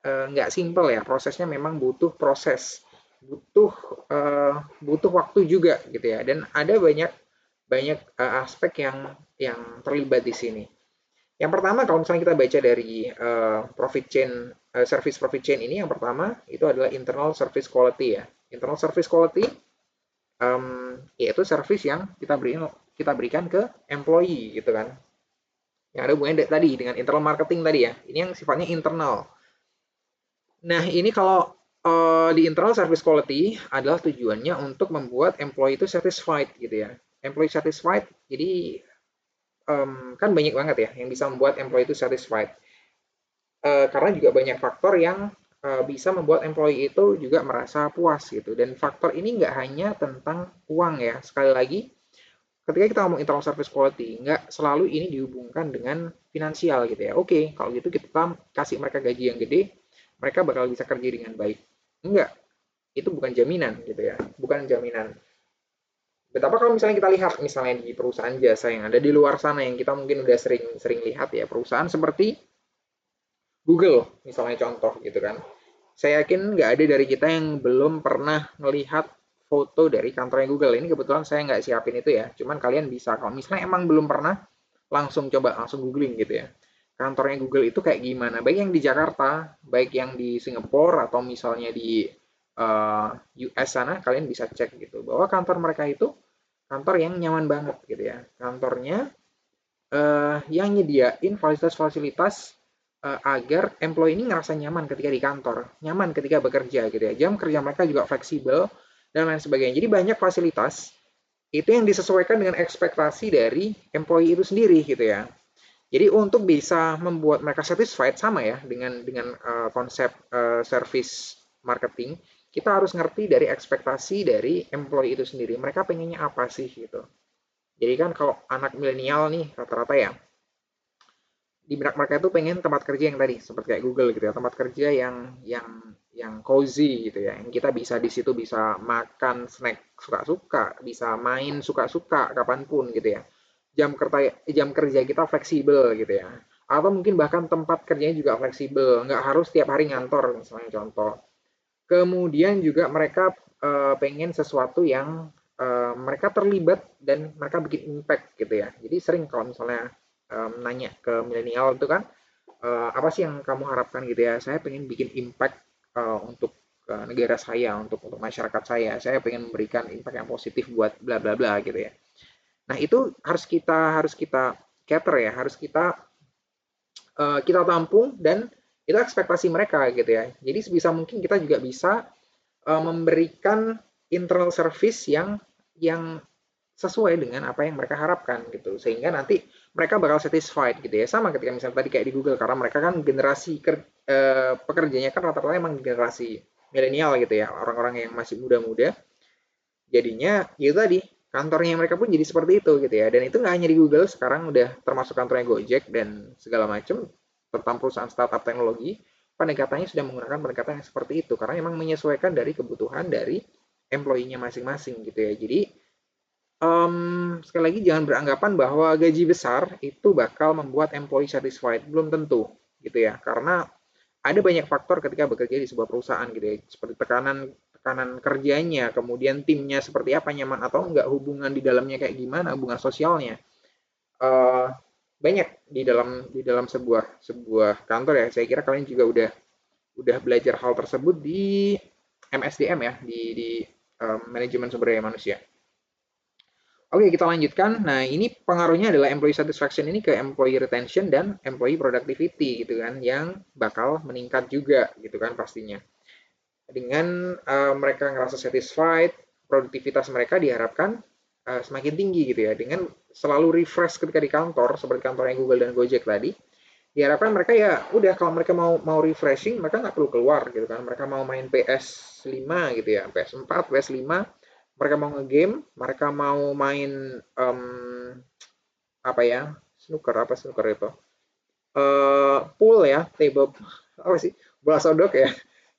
nggak simple ya, prosesnya memang butuh proses, butuh butuh waktu juga gitu ya. Dan ada banyak banyak aspek yang terlibat di sini. Yang pertama kalau misalnya kita baca dari profit chain, service profit chain ini, yang pertama itu adalah internal service quality ya. Internal service quality yaitu service yang kita berikan ke employee gitu kan. Yang ada hubungannya tadi dengan internal marketing tadi ya. Ini yang sifatnya internal. Nah, ini kalau di internal service quality adalah tujuannya untuk membuat employee itu satisfied gitu ya. Employee satisfied, jadi kan banyak banget ya yang bisa membuat employee itu satisfied. Karena juga banyak faktor yang bisa membuat employee itu juga merasa puas gitu. Dan faktor ini nggak hanya tentang uang ya. Sekali lagi, ketika kita ngomong internal service quality, nggak selalu ini dihubungkan dengan finansial gitu ya. Oke, kalau gitu kita kasih mereka gaji yang gede, mereka bakal bisa kerja dengan baik. Enggak, itu bukan jaminan gitu ya. Bukan jaminan. Betapa kalau misalnya kita lihat misalnya di perusahaan jasa yang ada di luar sana yang kita mungkin udah sering lihat ya, perusahaan seperti Google misalnya contoh gitu kan. Saya yakin nggak ada dari kita yang belum pernah melihat foto dari kantornya Google. Ini kebetulan saya nggak siapin itu ya. Cuman kalian bisa, kalau misalnya emang belum pernah, langsung coba, langsung googling gitu ya. Kantornya Google itu kayak gimana? Baik yang di Jakarta, baik yang di Singapura, atau misalnya di US sana, kalian bisa cek gitu. Bahwa kantor mereka itu kantor yang nyaman banget gitu ya. Kantornya yang nyediain fasilitas-fasilitas agar employee ini ngerasa nyaman ketika di kantor, nyaman ketika bekerja gitu ya. Jam kerja mereka juga fleksibel dan lain sebagainya. Jadi banyak fasilitas itu yang disesuaikan dengan ekspektasi dari employee itu sendiri gitu ya. Jadi untuk bisa membuat mereka satisfied sama ya dengan konsep service marketing, kita harus ngerti dari ekspektasi dari employee itu sendiri. Mereka pengennya apa sih gitu. Jadi kan kalau anak milenial nih rata-rata ya, di benak mereka itu pengen tempat kerja yang tadi seperti kayak Google gitu ya, tempat kerja yang cozy gitu ya, yang kita bisa di situ bisa makan snack suka-suka, bisa main suka-suka kapanpun gitu ya. Jam kerja kita fleksibel gitu ya. Atau mungkin bahkan tempat kerjanya juga fleksibel, nggak harus tiap hari ngantor misalnya contoh. Kemudian juga mereka pengen sesuatu yang mereka terlibat dan mereka bikin impact gitu ya. Jadi sering kalau misalnya nanya ke milenial itu kan, apa sih yang kamu harapkan gitu ya? Saya pengen bikin impact untuk negara saya, untuk masyarakat saya pengen memberikan impact yang positif buat bla bla bla gitu ya. Nah itu harus kita cater ya, harus kita tampung dan itu ekspektasi mereka gitu ya. Jadi sebisa mungkin kita juga bisa memberikan internal service yang sesuai dengan apa yang mereka harapkan gitu, sehingga nanti mereka bakal satisfied gitu ya. Sama ketika misalnya tadi kayak di Google, karena mereka kan generasi pekerjanya kan rata-rata emang generasi milenial gitu ya, orang-orang yang masih muda-muda. Jadinya itu tadi kantornya mereka pun jadi seperti itu gitu ya. Dan itu nggak hanya di Google, sekarang udah termasuk kantornya Gojek dan segala macam, tentang perusahaan startup teknologi, pendekatannya sudah menggunakan pendekatan yang seperti itu karena memang menyesuaikan dari kebutuhan dari employee-nya masing-masing gitu ya. Jadi sekali lagi jangan beranggapan bahwa gaji besar itu bakal membuat employee satisfied, belum tentu gitu ya. Karena ada banyak faktor ketika bekerja di sebuah perusahaan gitu ya, seperti tekanan tekanan kerjanya, kemudian timnya seperti apa, nyaman atau enggak, hubungan di dalamnya kayak gimana, hubungan sosialnya. Eh, Banyak di dalam sebuah sebuah kantor ya. Saya kira kalian juga udah belajar hal tersebut di MSDM ya, di manajemen sumber daya manusia. Oke, kita lanjutkan. Nah, ini pengaruhnya adalah employee satisfaction ini ke employee retention dan employee productivity gitu kan, yang bakal meningkat juga gitu kan pastinya. Dengan mereka ngerasa satisfied, produktivitas mereka diharapkan semakin tinggi gitu ya, dengan selalu refresh ketika di kantor seperti kantornya Google dan Gojek tadi. Diharapkan mereka ya udah, kalau mereka mau refreshing mereka nggak perlu keluar gitu kan, mereka mau main PS5 gitu ya, PS4, PS5, mereka mau ngegame, mereka mau main apa ya, snooker itu, pool ya, table apa sih, bola sodok ya.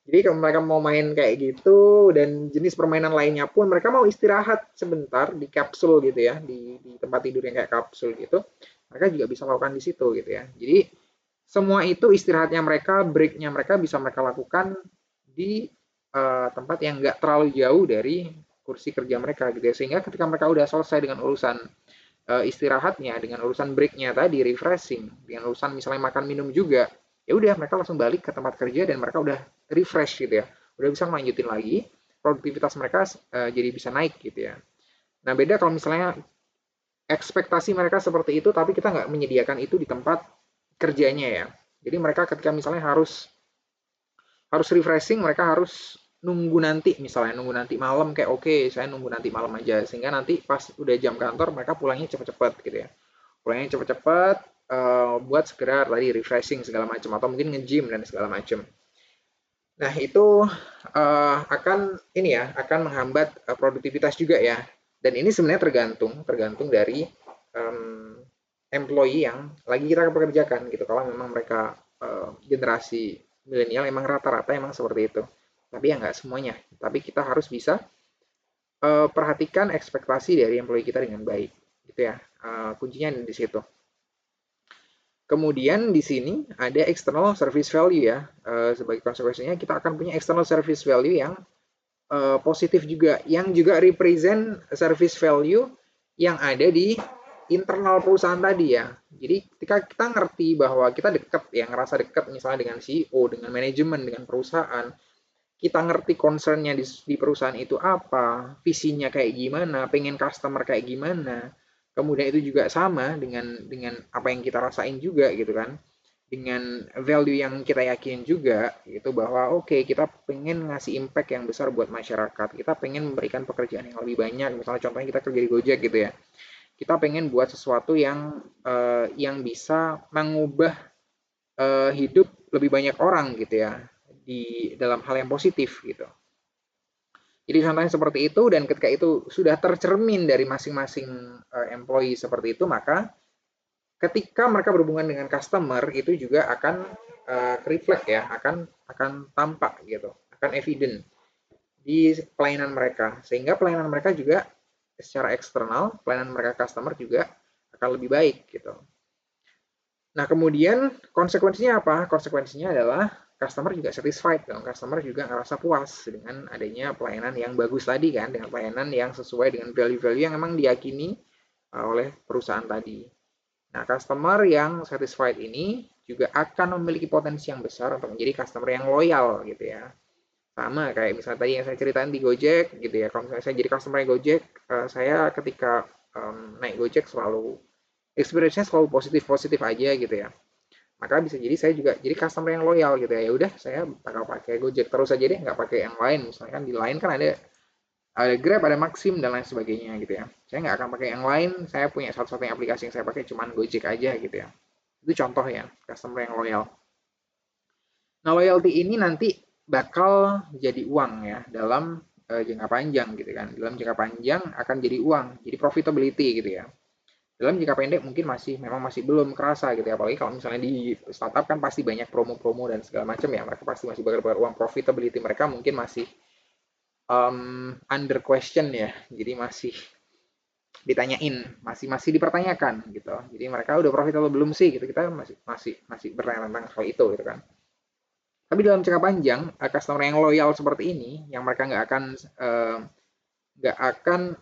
Jadi kalau mereka mau main kayak gitu dan jenis permainan lainnya pun, mereka mau istirahat sebentar di kapsul gitu ya, di tempat tidur yang kayak kapsul gitu, mereka juga bisa lakukan di situ gitu ya. Jadi semua itu istirahatnya mereka, breaknya mereka bisa mereka lakukan di tempat yang nggak terlalu jauh dari kursi kerja mereka gitu ya. Sehingga ketika mereka udah selesai dengan urusan istirahatnya, dengan urusan breaknya tadi, refreshing, dengan urusan misalnya makan minum juga, ya udah mereka langsung balik ke tempat kerja dan mereka udah refresh gitu ya, udah bisa melanjutin lagi, produktivitas mereka jadi bisa naik gitu ya. Nah beda kalau misalnya ekspektasi mereka seperti itu tapi kita nggak menyediakan itu di tempat kerjanya ya. Jadi mereka ketika misalnya harus refreshing, mereka harus nunggu nanti, misalnya nunggu nanti malam, kayak oke, saya nunggu nanti malam aja, sehingga nanti pas udah jam kantor mereka pulangnya cepet-cepet gitu ya, pulangnya cepet-cepet, buat segera tadi refreshing segala macam, atau mungkin nge-gym dan segala macam. Nah itu akan ini ya, akan menghambat produktivitas juga ya. Dan ini sebenarnya tergantung dari employee yang lagi kita pekerjakan gitu. Kalau memang mereka generasi milenial, emang rata-rata emang seperti itu. Tapi ya nggak semuanya. Tapi kita harus bisa perhatikan ekspektasi dari employee kita dengan baik, gitu ya. Kuncinya di situ. Kemudian di sini ada external service value ya. Sebagai konsekuensinya kita akan punya external service value yang positif juga, yang juga represent service value yang ada di internal perusahaan tadi ya. Jadi ketika kita ngerti bahwa kita dekat, ya ngerasa dekat misalnya dengan CEO, dengan manajemen, dengan perusahaan, kita ngerti concernnya di perusahaan itu apa, visinya kayak gimana, pengen customer kayak gimana, kemudian itu juga sama dengan apa yang kita rasain juga gitu kan, dengan value yang kita yakin juga gitu, bahwa oke, kita pengen ngasih impact yang besar buat masyarakat, kita pengen memberikan pekerjaan yang lebih banyak, misalnya contohnya kita kerja di Gojek gitu ya, kita pengen buat sesuatu yang bisa mengubah hidup lebih banyak orang gitu ya, di dalam hal yang positif gitu. Jadi contohnya seperti itu, dan ketika itu sudah tercermin dari masing-masing employee seperti itu, maka ketika mereka berhubungan dengan customer itu juga akan reflect ya, akan tampak gitu, akan evident di pelayanan mereka, sehingga pelayanan mereka juga secara eksternal, pelayanan mereka customer juga akan lebih baik gitu. Nah, kemudian konsekuensinya apa? Konsekuensinya adalah customer juga satisfied dong, customer juga ngerasa puas dengan adanya pelayanan yang bagus tadi kan, dengan pelayanan yang sesuai dengan value-value yang memang diyakini oleh perusahaan tadi. Nah, customer yang satisfied ini juga akan memiliki potensi yang besar untuk menjadi customer yang loyal gitu ya. Sama kayak misalnya tadi yang saya ceritain di Gojek gitu ya. Kalau misalnya saya jadi customer Gojek, saya ketika naik Gojek selalu experience-nya selalu positif-positif aja gitu ya. Maka bisa jadi saya juga jadi customer yang loyal gitu ya. Ya udah, saya bakal pakai Gojek terus aja deh, nggak pakai yang lain. Misalnya kan di lain kan ada Grab, ada Maxim dan lain sebagainya gitu ya. Saya nggak akan pakai yang lain. Saya punya satu-satunya aplikasi yang saya pakai cuman Gojek aja gitu ya. Itu contoh ya, customer yang loyal. Nah, loyalty ini nanti bakal jadi uang ya dalam jangka panjang gitu kan. Dalam jangka panjang akan jadi uang, jadi profitability gitu ya. Dalam jangka pendek mungkin memang masih belum kerasa gitu ya. Apalagi kalau misalnya di startup kan pasti banyak promo-promo dan segala macam ya. Mereka pasti masih bakal uang, profitability mereka mungkin masih under question ya. Jadi masih ditanyain, masih dipertanyakan gitu. Jadi mereka udah profitable belum sih gitu. Kita masih bertanya tentang hal itu gitu kan. Tapi dalam jangka panjang, customer yang loyal seperti ini, yang mereka nggak akan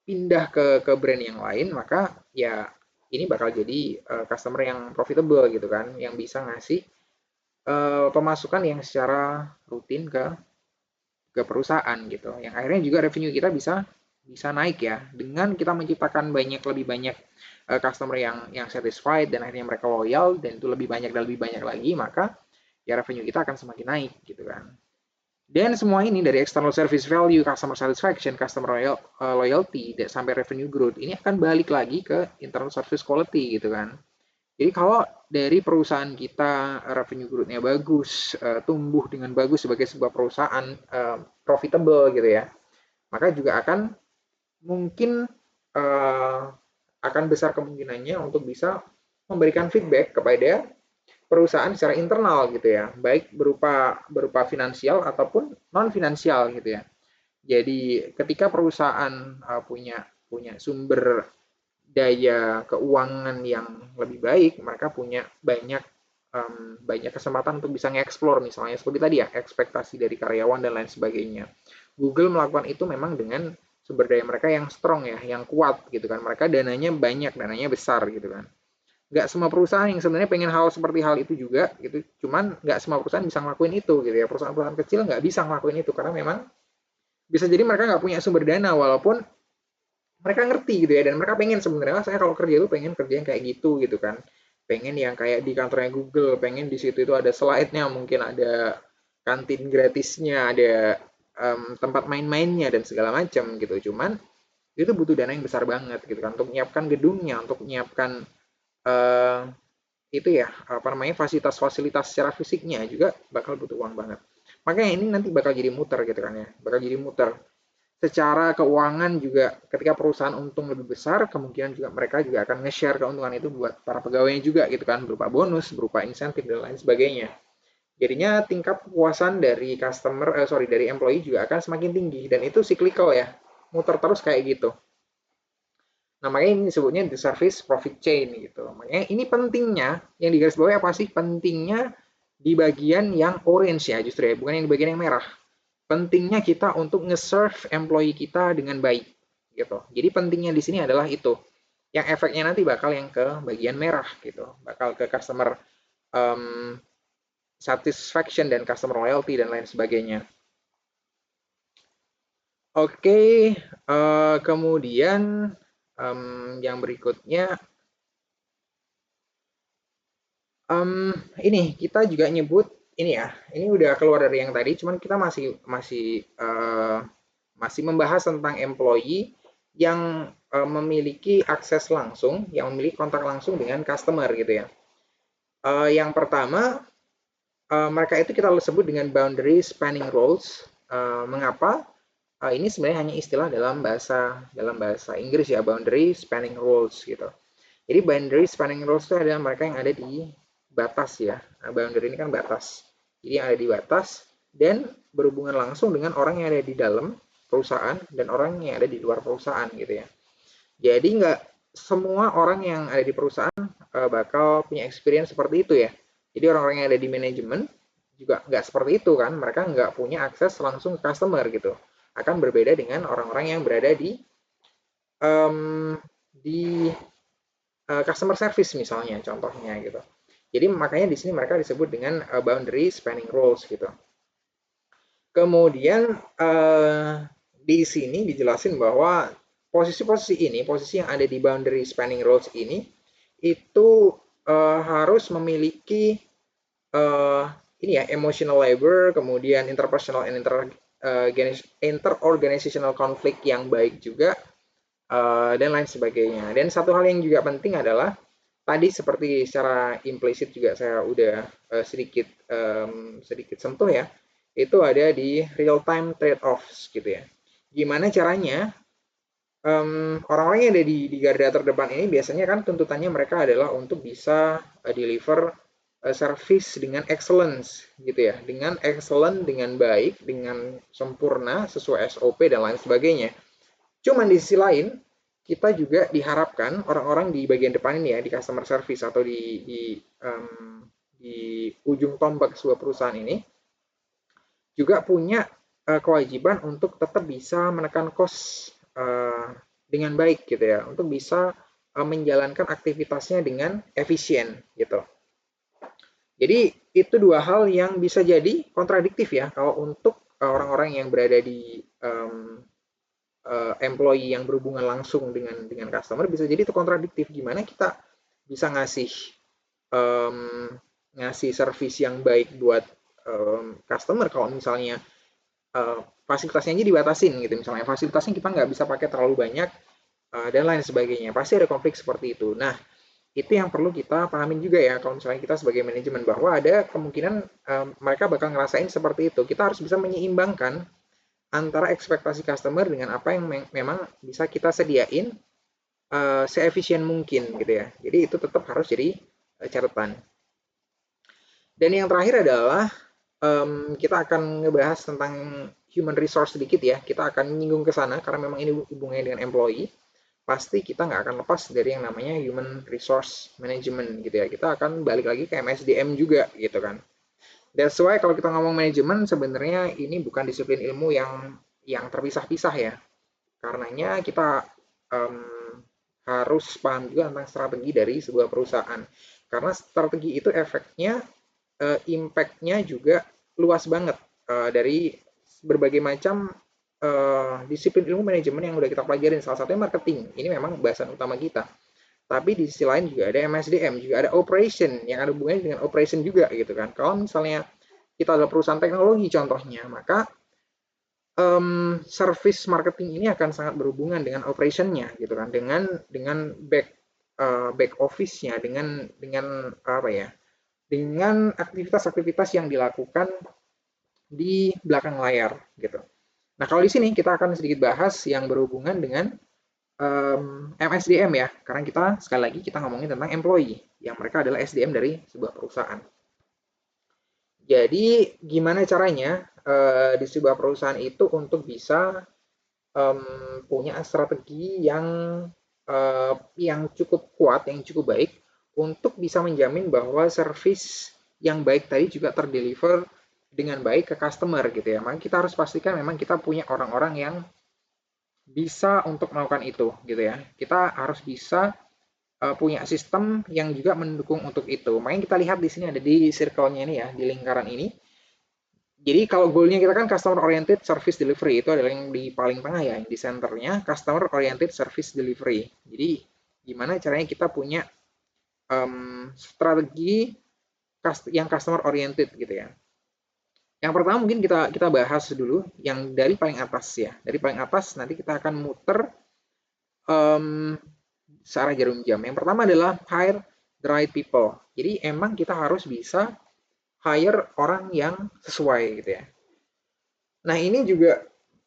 pindah ke brand yang lain, maka ya ini bakal jadi customer yang profitable gitu kan, yang bisa ngasih pemasukan yang secara rutin ke perusahaan gitu, yang akhirnya juga revenue kita bisa naik ya, dengan kita menciptakan lebih banyak customer yang satisfied dan akhirnya mereka loyal, dan itu lebih banyak dan lebih banyak lagi, maka ya revenue kita akan semakin naik gitu kan. Dan semua ini dari external service value, customer satisfaction, customer loyalty, sampai revenue growth, ini akan balik lagi ke internal service quality gitu kan. Jadi kalau dari perusahaan kita revenue growth-nya bagus, tumbuh dengan bagus sebagai sebuah perusahaan profitable gitu ya, maka juga akan mungkin akan besar kemungkinannya untuk bisa memberikan feedback kepada perusahaan secara internal gitu ya, baik berupa finansial ataupun non finansial gitu ya. Jadi ketika perusahaan punya punya sumber daya keuangan yang lebih baik, mereka punya banyak kesempatan untuk bisa nge-explore misalnya seperti tadi ya, ekspektasi dari karyawan dan lain sebagainya. Google melakukan itu memang dengan sumber daya mereka yang strong ya, yang kuat gitu kan. Mereka dananya banyak, dananya besar gitu kan. Nggak semua perusahaan yang sebenarnya pengen hal seperti hal itu juga gitu, cuman nggak semua perusahaan bisa ngelakuin itu gitu ya. Perusahaan-perusahaan kecil nggak bisa ngelakuin itu karena memang bisa jadi mereka nggak punya sumber dana walaupun mereka ngerti gitu ya, dan mereka pengen sebenarnya, saya kalau kerja itu pengen kerja yang kayak gitu kan, pengen yang kayak di kantornya Google, pengen di situ itu ada slide-nya, mungkin ada kantin gratisnya, ada tempat main-mainnya dan segala macam gitu. Cuman itu butuh dana yang besar banget gitu kan untuk menyiapkan gedungnya, untuk menyiapkan eh, itu ya apa namanya fasilitas-fasilitas secara fisiknya juga bakal butuh uang banget. Makanya ini nanti bakal jadi muter gitu kan ya, bakal jadi muter. Secara keuangan juga ketika perusahaan untung lebih besar, kemungkinan juga mereka juga akan nge-share keuntungan itu buat para pegawainya juga gitu kan, berupa bonus, berupa insentif dan lain sebagainya. Jadinya tingkat kepuasan dari dari employee juga akan semakin tinggi dan itu cyclical ya, muter terus kayak gitu. Nah, makanya ini disebutnya the service profit chain gitu. Makanya ini pentingnya, yang digarisbawahi apa sih? Pentingnya di bagian yang orange ya justru ya, bukan yang di bagian yang merah. Pentingnya kita untuk nge-serve employee kita dengan baik gitu. Jadi pentingnya di sini adalah itu. Yang efeknya nanti bakal yang ke bagian merah gitu. Bakal ke customer um, satisfaction dan customer loyalty dan lain sebagainya. Oke, kemudian yang berikutnya ini kita juga nyebut ini ya, ini udah keluar dari yang tadi, cuman kita masih masih masih membahas tentang employee yang memiliki akses langsung, yang memiliki kontak langsung dengan customer gitu ya. Yang pertama, mereka itu kita sebut dengan boundary spanning roles. Mengapa? Ini sebenarnya hanya istilah dalam bahasa Inggris ya, boundary spanning roles gitu. Jadi boundary spanning rules itu adalah mereka yang ada di batas ya. Nah, boundary ini kan batas. Jadi yang ada di batas dan berhubungan langsung dengan orang yang ada di dalam perusahaan dan orang yang ada di luar perusahaan gitu ya. Jadi nggak semua orang yang ada di perusahaan bakal punya experience seperti itu ya. Jadi orang-orang yang ada di manajemen juga nggak seperti itu kan. Mereka nggak punya akses langsung ke customer gitu. Akan berbeda dengan orang-orang yang berada um, di customer service misalnya contohnya gitu. Jadi makanya di sini mereka disebut dengan boundary spanning roles gitu. Kemudian di sini dijelasin bahwa posisi-posisi ini, posisi yang ada di boundary spanning roles ini itu harus memiliki uh, ini ya emotional labor, kemudian interpersonal and interorganizational conflict yang baik juga, dan lain sebagainya. Dan satu hal yang juga penting adalah tadi seperti secara implisit juga saya udah sedikit sentuh ya, itu ada di real time trade-offs gitu ya. Gimana caranya orang-orang yang ada di garda terdepan ini biasanya kan tuntutannya mereka adalah untuk bisa deliver service dengan excellence gitu ya, dengan excellent, dengan baik, dengan sempurna sesuai SOP dan lain sebagainya. Cuman di sisi lain, kita juga diharapkan orang-orang di bagian depan ini ya, di customer service atau di ujung tombak sebuah perusahaan ini, juga punya kewajiban untuk tetap bisa menekan cost dengan baik gitu ya, untuk bisa menjalankan aktivitasnya dengan efisien gitu. Jadi itu dua hal yang bisa jadi kontradiktif ya kalau untuk orang-orang yang berada di employee yang berhubungan langsung dengan customer, bisa jadi itu kontradiktif. Gimana kita bisa um, ngasih service yang baik buat customer kalau misalnya fasilitasnya aja dibatasin gitu, misalnya fasilitasnya kita nggak bisa pakai terlalu banyak dan lain sebagainya. Pasti ada konflik seperti itu. Nah, itu yang perlu kita pahamin juga ya kalau misalnya kita sebagai manajemen, bahwa ada kemungkinan mereka bakal ngerasain seperti itu. Kita harus bisa menyeimbangkan antara ekspektasi customer dengan apa yang memang bisa kita sediain seefisien mungkin gitu ya. Jadi itu tetap harus jadi catatan. Dan yang terakhir adalah kita akan ngebahas tentang human resource sedikit ya. Kita akan nyinggung ke sana karena memang ini hubungannya dengan employee. Pasti kita nggak akan lepas dari yang namanya human resource management gitu ya. Kita akan balik lagi ke MSDM juga gitu kan. That's why kalau kita ngomong manajemen sebenarnya ini bukan disiplin ilmu yang terpisah-pisah ya. Karenanya kita um, harus paham juga tentang strategi dari sebuah perusahaan. Karena strategi itu efeknya, impact-nya juga luas banget dari berbagai macam disiplin ilmu manajemen yang udah kita pelajarin. Salah satunya marketing. Ini memang bahasan utama kita. Tapi di sisi lain juga ada MSDM, juga ada operation yang ada hubungannya dengan operation juga gitu kan. Kalau misalnya kita adalah perusahaan teknologi contohnya, maka service marketing ini akan sangat berhubungan dengan operationnya gitu kan, dengan back office-nya, dengan apa ya, dengan aktivitas-aktivitas yang dilakukan di belakang layar gitu. Nah, kalau di sini kita akan sedikit bahas yang berhubungan dengan MSDM ya, karena kita sekali lagi kita ngomongin tentang employee, yang mereka adalah SDM dari sebuah perusahaan. Jadi gimana caranya di sebuah perusahaan itu untuk bisa punya strategi yang cukup kuat, yang cukup baik untuk bisa menjamin bahwa service yang baik tadi juga terdeliver dengan baik ke customer gitu ya. Maka kita harus pastikan memang kita punya orang-orang yang bisa untuk melakukan itu gitu ya. Kita harus bisa punya sistem yang juga mendukung untuk itu. Makanya kita lihat di sini ada di circle-nya ini ya, di lingkaran ini. Jadi kalau goalnya kita kan customer oriented service delivery, itu adalah yang di paling tengah ya, yang di centernya customer oriented service delivery. Jadi gimana caranya kita punya strategi yang customer oriented gitu ya. Yang pertama mungkin kita bahas dulu yang dari paling atas ya. Dari paling atas nanti kita akan muter searah jarum jam. Yang pertama adalah hire the right people. Jadi emang kita harus bisa hire orang yang sesuai gitu ya. Nah, ini juga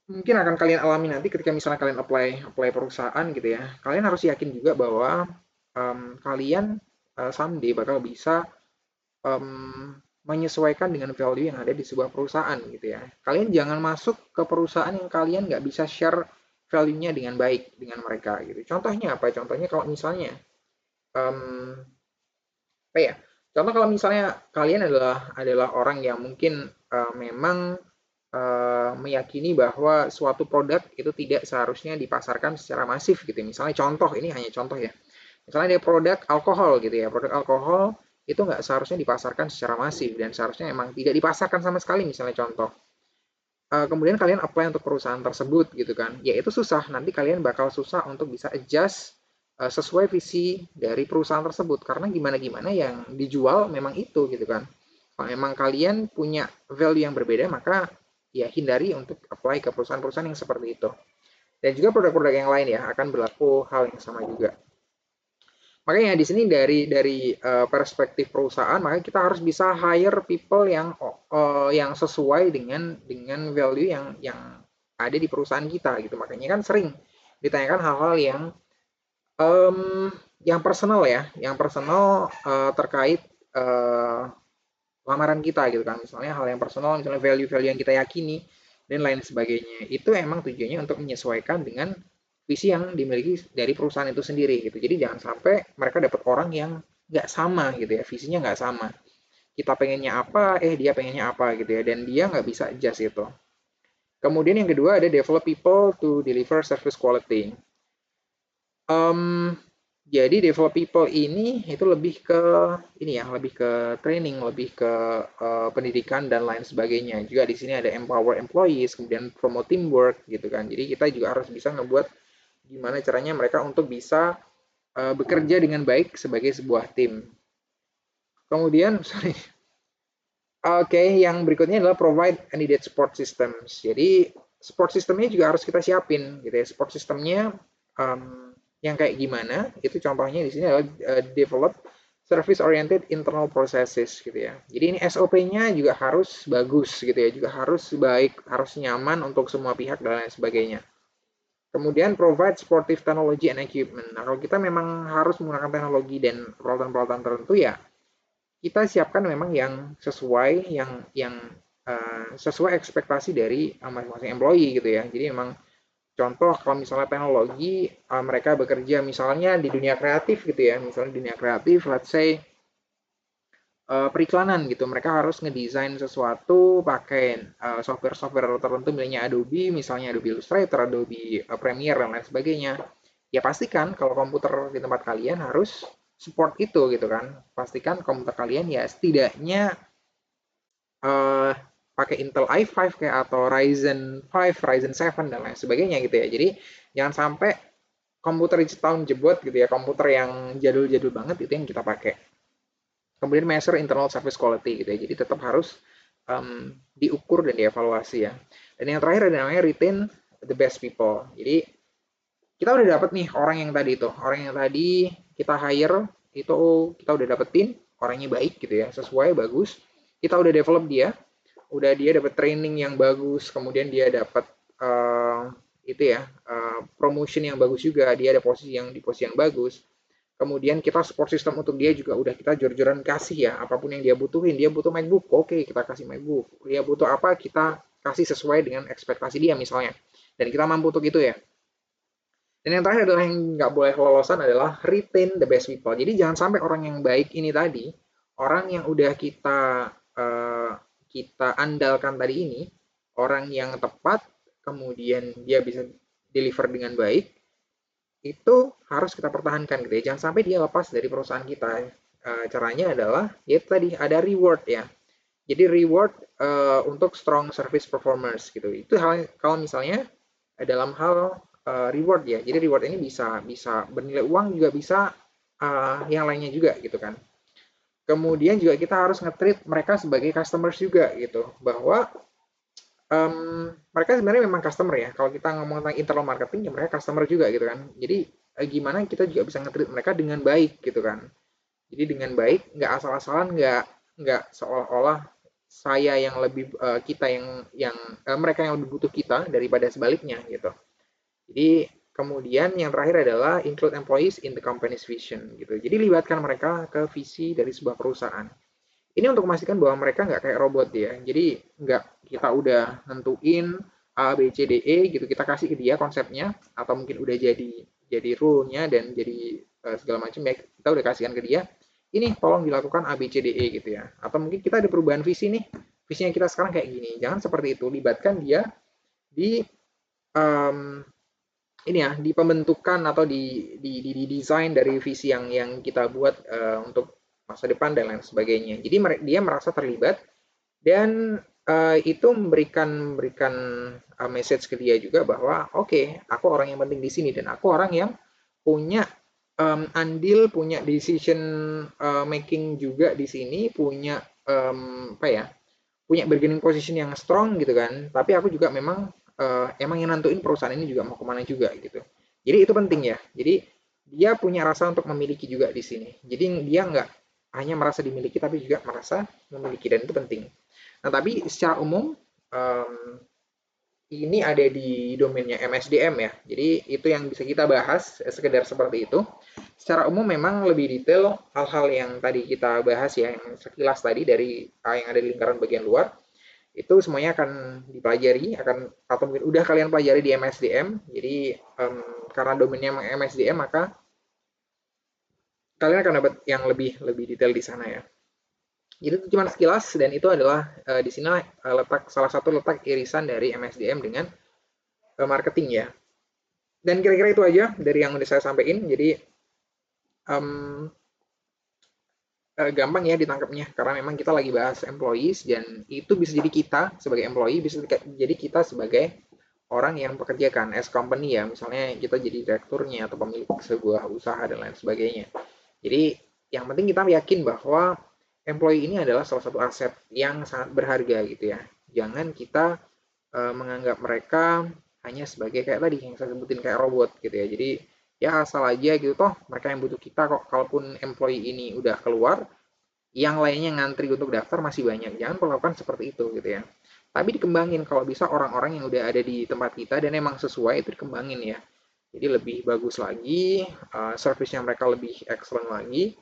mungkin akan kalian alami nanti ketika misalnya kalian apply perusahaan gitu ya. Kalian harus yakin juga bahwa kalian someday bakal bisa menyesuaikan dengan value yang ada di sebuah perusahaan gitu ya. Kalian jangan masuk ke perusahaan yang kalian nggak bisa share value-nya dengan baik dengan mereka gitu. Contohnya apa? Contohnya kalau misalnya apa ya? Contoh kalau misalnya kalian adalah orang yang mungkin memang meyakini bahwa suatu produk itu tidak seharusnya dipasarkan secara masif gitu. Misalnya contoh, ini hanya contoh ya. Misalnya ada produk alkohol gitu ya. Produk alkohol itu nggak seharusnya dipasarkan secara masif dan seharusnya emang tidak dipasarkan sama sekali misalnya contoh. Kemudian kalian apply untuk perusahaan tersebut gitu kan. Ya itu susah, nanti kalian bakal susah untuk bisa adjust sesuai visi dari perusahaan tersebut karena gimana-gimana yang dijual memang itu gitu kan. Kalau memang kalian punya value yang berbeda maka ya hindari untuk apply ke perusahaan-perusahaan yang seperti itu. Dan juga produk-produk yang lain ya akan berlaku hal yang sama juga. Makanya di sini dari perspektif perusahaan, maka kita harus bisa hire people yang sesuai dengan value yang ada di perusahaan kita gitu. Makanya kan sering ditanyakan hal-hal yang personal ya, yang personal terkait lamaran kita gitu kan. Misalnya hal yang personal, misalnya value-value yang kita yakini dan lain sebagainya. Itu emang tujuannya untuk menyesuaikan dengan visi yang dimiliki dari perusahaan itu sendiri gitu. Jadi jangan sampai mereka dapat orang yang nggak sama gitu ya, visinya nggak sama. Kita pengennya apa, dia pengennya apa gitu ya, dan dia nggak bisa adjust itu. Kemudian yang kedua ada develop people to deliver service quality. Jadi develop people ini itu lebih ke ini ya, lebih ke training, lebih ke pendidikan dan lain sebagainya. Juga di sini ada empower employees, kemudian promote teamwork gitu kan. Jadi kita juga harus bisa ngebuat gimana caranya mereka untuk bisa bekerja dengan baik sebagai sebuah tim. Kemudian, sorry, Oke, yang berikutnya adalah provide and needed support systems. Jadi support systemnya juga harus kita siapin, gitu ya. Support systemnya yang kayak gimana? Itu contohnya di sini adalah develop service oriented internal processes, gitu ya. Jadi ini SOP-nya juga harus bagus, gitu ya. Juga harus baik, harus nyaman untuk semua pihak dan lain sebagainya. Kemudian provide supportive technology and equipment. Nah, kalau kita memang harus menggunakan teknologi dan peralatan-peralatan tertentu ya kita siapkan memang yang sesuai yang sesuai ekspektasi dari masing-masing employee gitu ya. Jadi memang contoh kalau misalnya teknologi mereka bekerja misalnya di dunia kreatif gitu ya, misalnya di dunia kreatif, let's say periklanan gitu, mereka harus ngedesain sesuatu pakai software-software tertentu misalnya Adobe, misalnya Adobe Illustrator, Adobe Premiere dan lain sebagainya. Ya pastikan kalau komputer di tempat kalian harus support itu gitu kan. Pastikan komputer kalian ya setidaknya eh, pakai Intel i5 kayak atau Ryzen 5, Ryzen 7 dan lain sebagainya gitu ya. Jadi jangan sampai komputer tahun jebot gitu ya, komputer yang jadul-jadul banget itu yang kita pakai. Kemudian measure internal service quality gitu ya. Jadi tetap harus diukur dan dievaluasi ya. Dan yang terakhir ada namanya retain the best people. Jadi kita udah dapet nih orang yang tadi itu, orang yang tadi kita hire itu kita udah dapetin orangnya baik gitu ya, sesuai bagus. Kita udah develop dia, udah dia dapat training yang bagus, kemudian dia dapat itu ya promotion yang bagus juga, dia ada posisi yang di posisi yang bagus. Kemudian kita support system untuk dia juga udah kita jor-joran kasih ya, apapun yang dia butuhin. Dia butuh MacBook, oke kita kasih MacBook. Dia butuh apa, kita kasih sesuai dengan ekspektasi dia misalnya. Dan kita mampu untuk itu ya. Dan yang terakhir adalah yang nggak boleh kelolosan adalah retain the best people. Jadi jangan sampai orang yang baik ini tadi, orang yang udah kita andalkan tadi ini, orang yang tepat, kemudian dia bisa deliver dengan baik, itu harus kita pertahankan gitu ya. Jangan sampai dia lepas dari perusahaan kita. Caranya adalah ya tadi ada reward ya. Jadi reward untuk strong service performers gitu. Itu hal kalau misalnya dalam hal reward ya. Jadi reward ini bisa bisa bernilai uang juga bisa yang lainnya juga gitu kan. Kemudian juga kita harus nge-treat mereka sebagai customers juga gitu. Bahwa mereka sebenarnya memang customer ya. Kalau kita ngomong tentang internal marketing ya mereka customer juga gitu kan. Jadi gimana kita juga bisa nge-treat mereka dengan baik gitu kan. Jadi dengan baik, nggak asal-asalan, nggak seolah-olah saya yang lebih kita yang mereka yang lebih butuh kita daripada sebaliknya gitu. Jadi kemudian yang terakhir adalah include employees in the company's vision gitu. Jadi libatkan mereka ke visi dari sebuah perusahaan. Ini untuk memastikan bahwa mereka nggak kayak robot ya. Jadi nggak kita udah nentuin A, B, C, D, E gitu, kita kasih ke dia konsepnya, atau mungkin udah jadi rule-nya dan jadi segala macam ya, kita udah kasihkan ke dia, ini tolong dilakukan A, B, C, D, E gitu ya. Atau mungkin kita ada perubahan visi nih, visinya kita sekarang kayak gini. Jangan seperti itu, libatkan dia di um, ini ya di pembentukan atau di desain dari visi yang kita buat untuk masa depan dan lain sebagainya. Jadi dia merasa terlibat dan itu memberikan message ke dia juga bahwa oke, aku orang yang penting di sini dan aku orang yang punya andil, punya decision making juga di sini, punya apa ya, punya bargaining position yang strong gitu kan. Tapi aku juga memang emang yang nentuin perusahaan ini juga mau kemana juga gitu. Jadi itu penting ya. Jadi dia punya rasa untuk memiliki juga di sini. Jadi dia nggak hanya merasa dimiliki tapi juga merasa memiliki dan itu penting. Nah tapi secara umum ini ada di domainnya MSDM ya. Jadi itu yang bisa kita bahas sekedar seperti itu. Secara umum memang lebih detail hal-hal yang tadi kita bahas ya, yang sekilas tadi dari yang ada di lingkaran bagian luar itu semuanya akan dipelajari akan atau mungkin udah kalian pelajari di MSDM. Jadi karena domainnya MSDM maka kalian akan dapat yang lebih lebih detail di sana ya. Jadi itu cuma sekilas dan itu adalah di sini letak salah satu letak irisan dari MSDM dengan marketing ya. Dan kira-kira itu aja dari yang udah saya sampaikan. Jadi um, gampang ya ditangkapnya karena memang kita lagi bahas employees dan itu bisa jadi kita sebagai employee, bisa jadi kita sebagai orang yang pekerjakan as company ya, misalnya kita jadi direkturnya atau pemilik sebuah usaha dan lain sebagainya. Jadi yang penting kita yakin bahwa employee ini adalah salah satu aset yang sangat berharga gitu ya. Jangan kita menganggap mereka hanya sebagai kayak tadi yang saya sebutin kayak robot gitu ya. Jadi ya asal aja gitu toh mereka yang butuh kita kok. Kalaupun employee ini udah keluar, yang lainnya ngantri untuk daftar masih banyak. Jangan perlakukan seperti itu gitu ya. Tapi dikembangin kalau bisa orang-orang yang udah ada di tempat kita dan emang sesuai itu dikembangin ya. Jadi lebih bagus lagi, service-nya mereka lebih excellent lagi.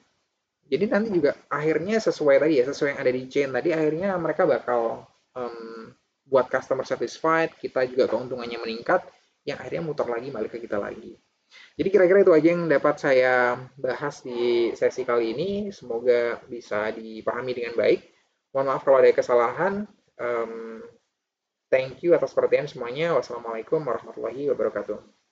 Jadi nanti juga akhirnya sesuai tadi ya, sesuai yang ada di chain tadi, akhirnya mereka bakal buat customer satisfied, kita juga keuntungannya meningkat, yang akhirnya muter lagi balik ke kita lagi. Jadi kira-kira itu aja yang dapat saya bahas di sesi kali ini. Semoga bisa dipahami dengan baik. Mohon maaf kalau ada kesalahan. Um, Thank you atas perhatian semuanya. Wassalamualaikum warahmatullahi wabarakatuh.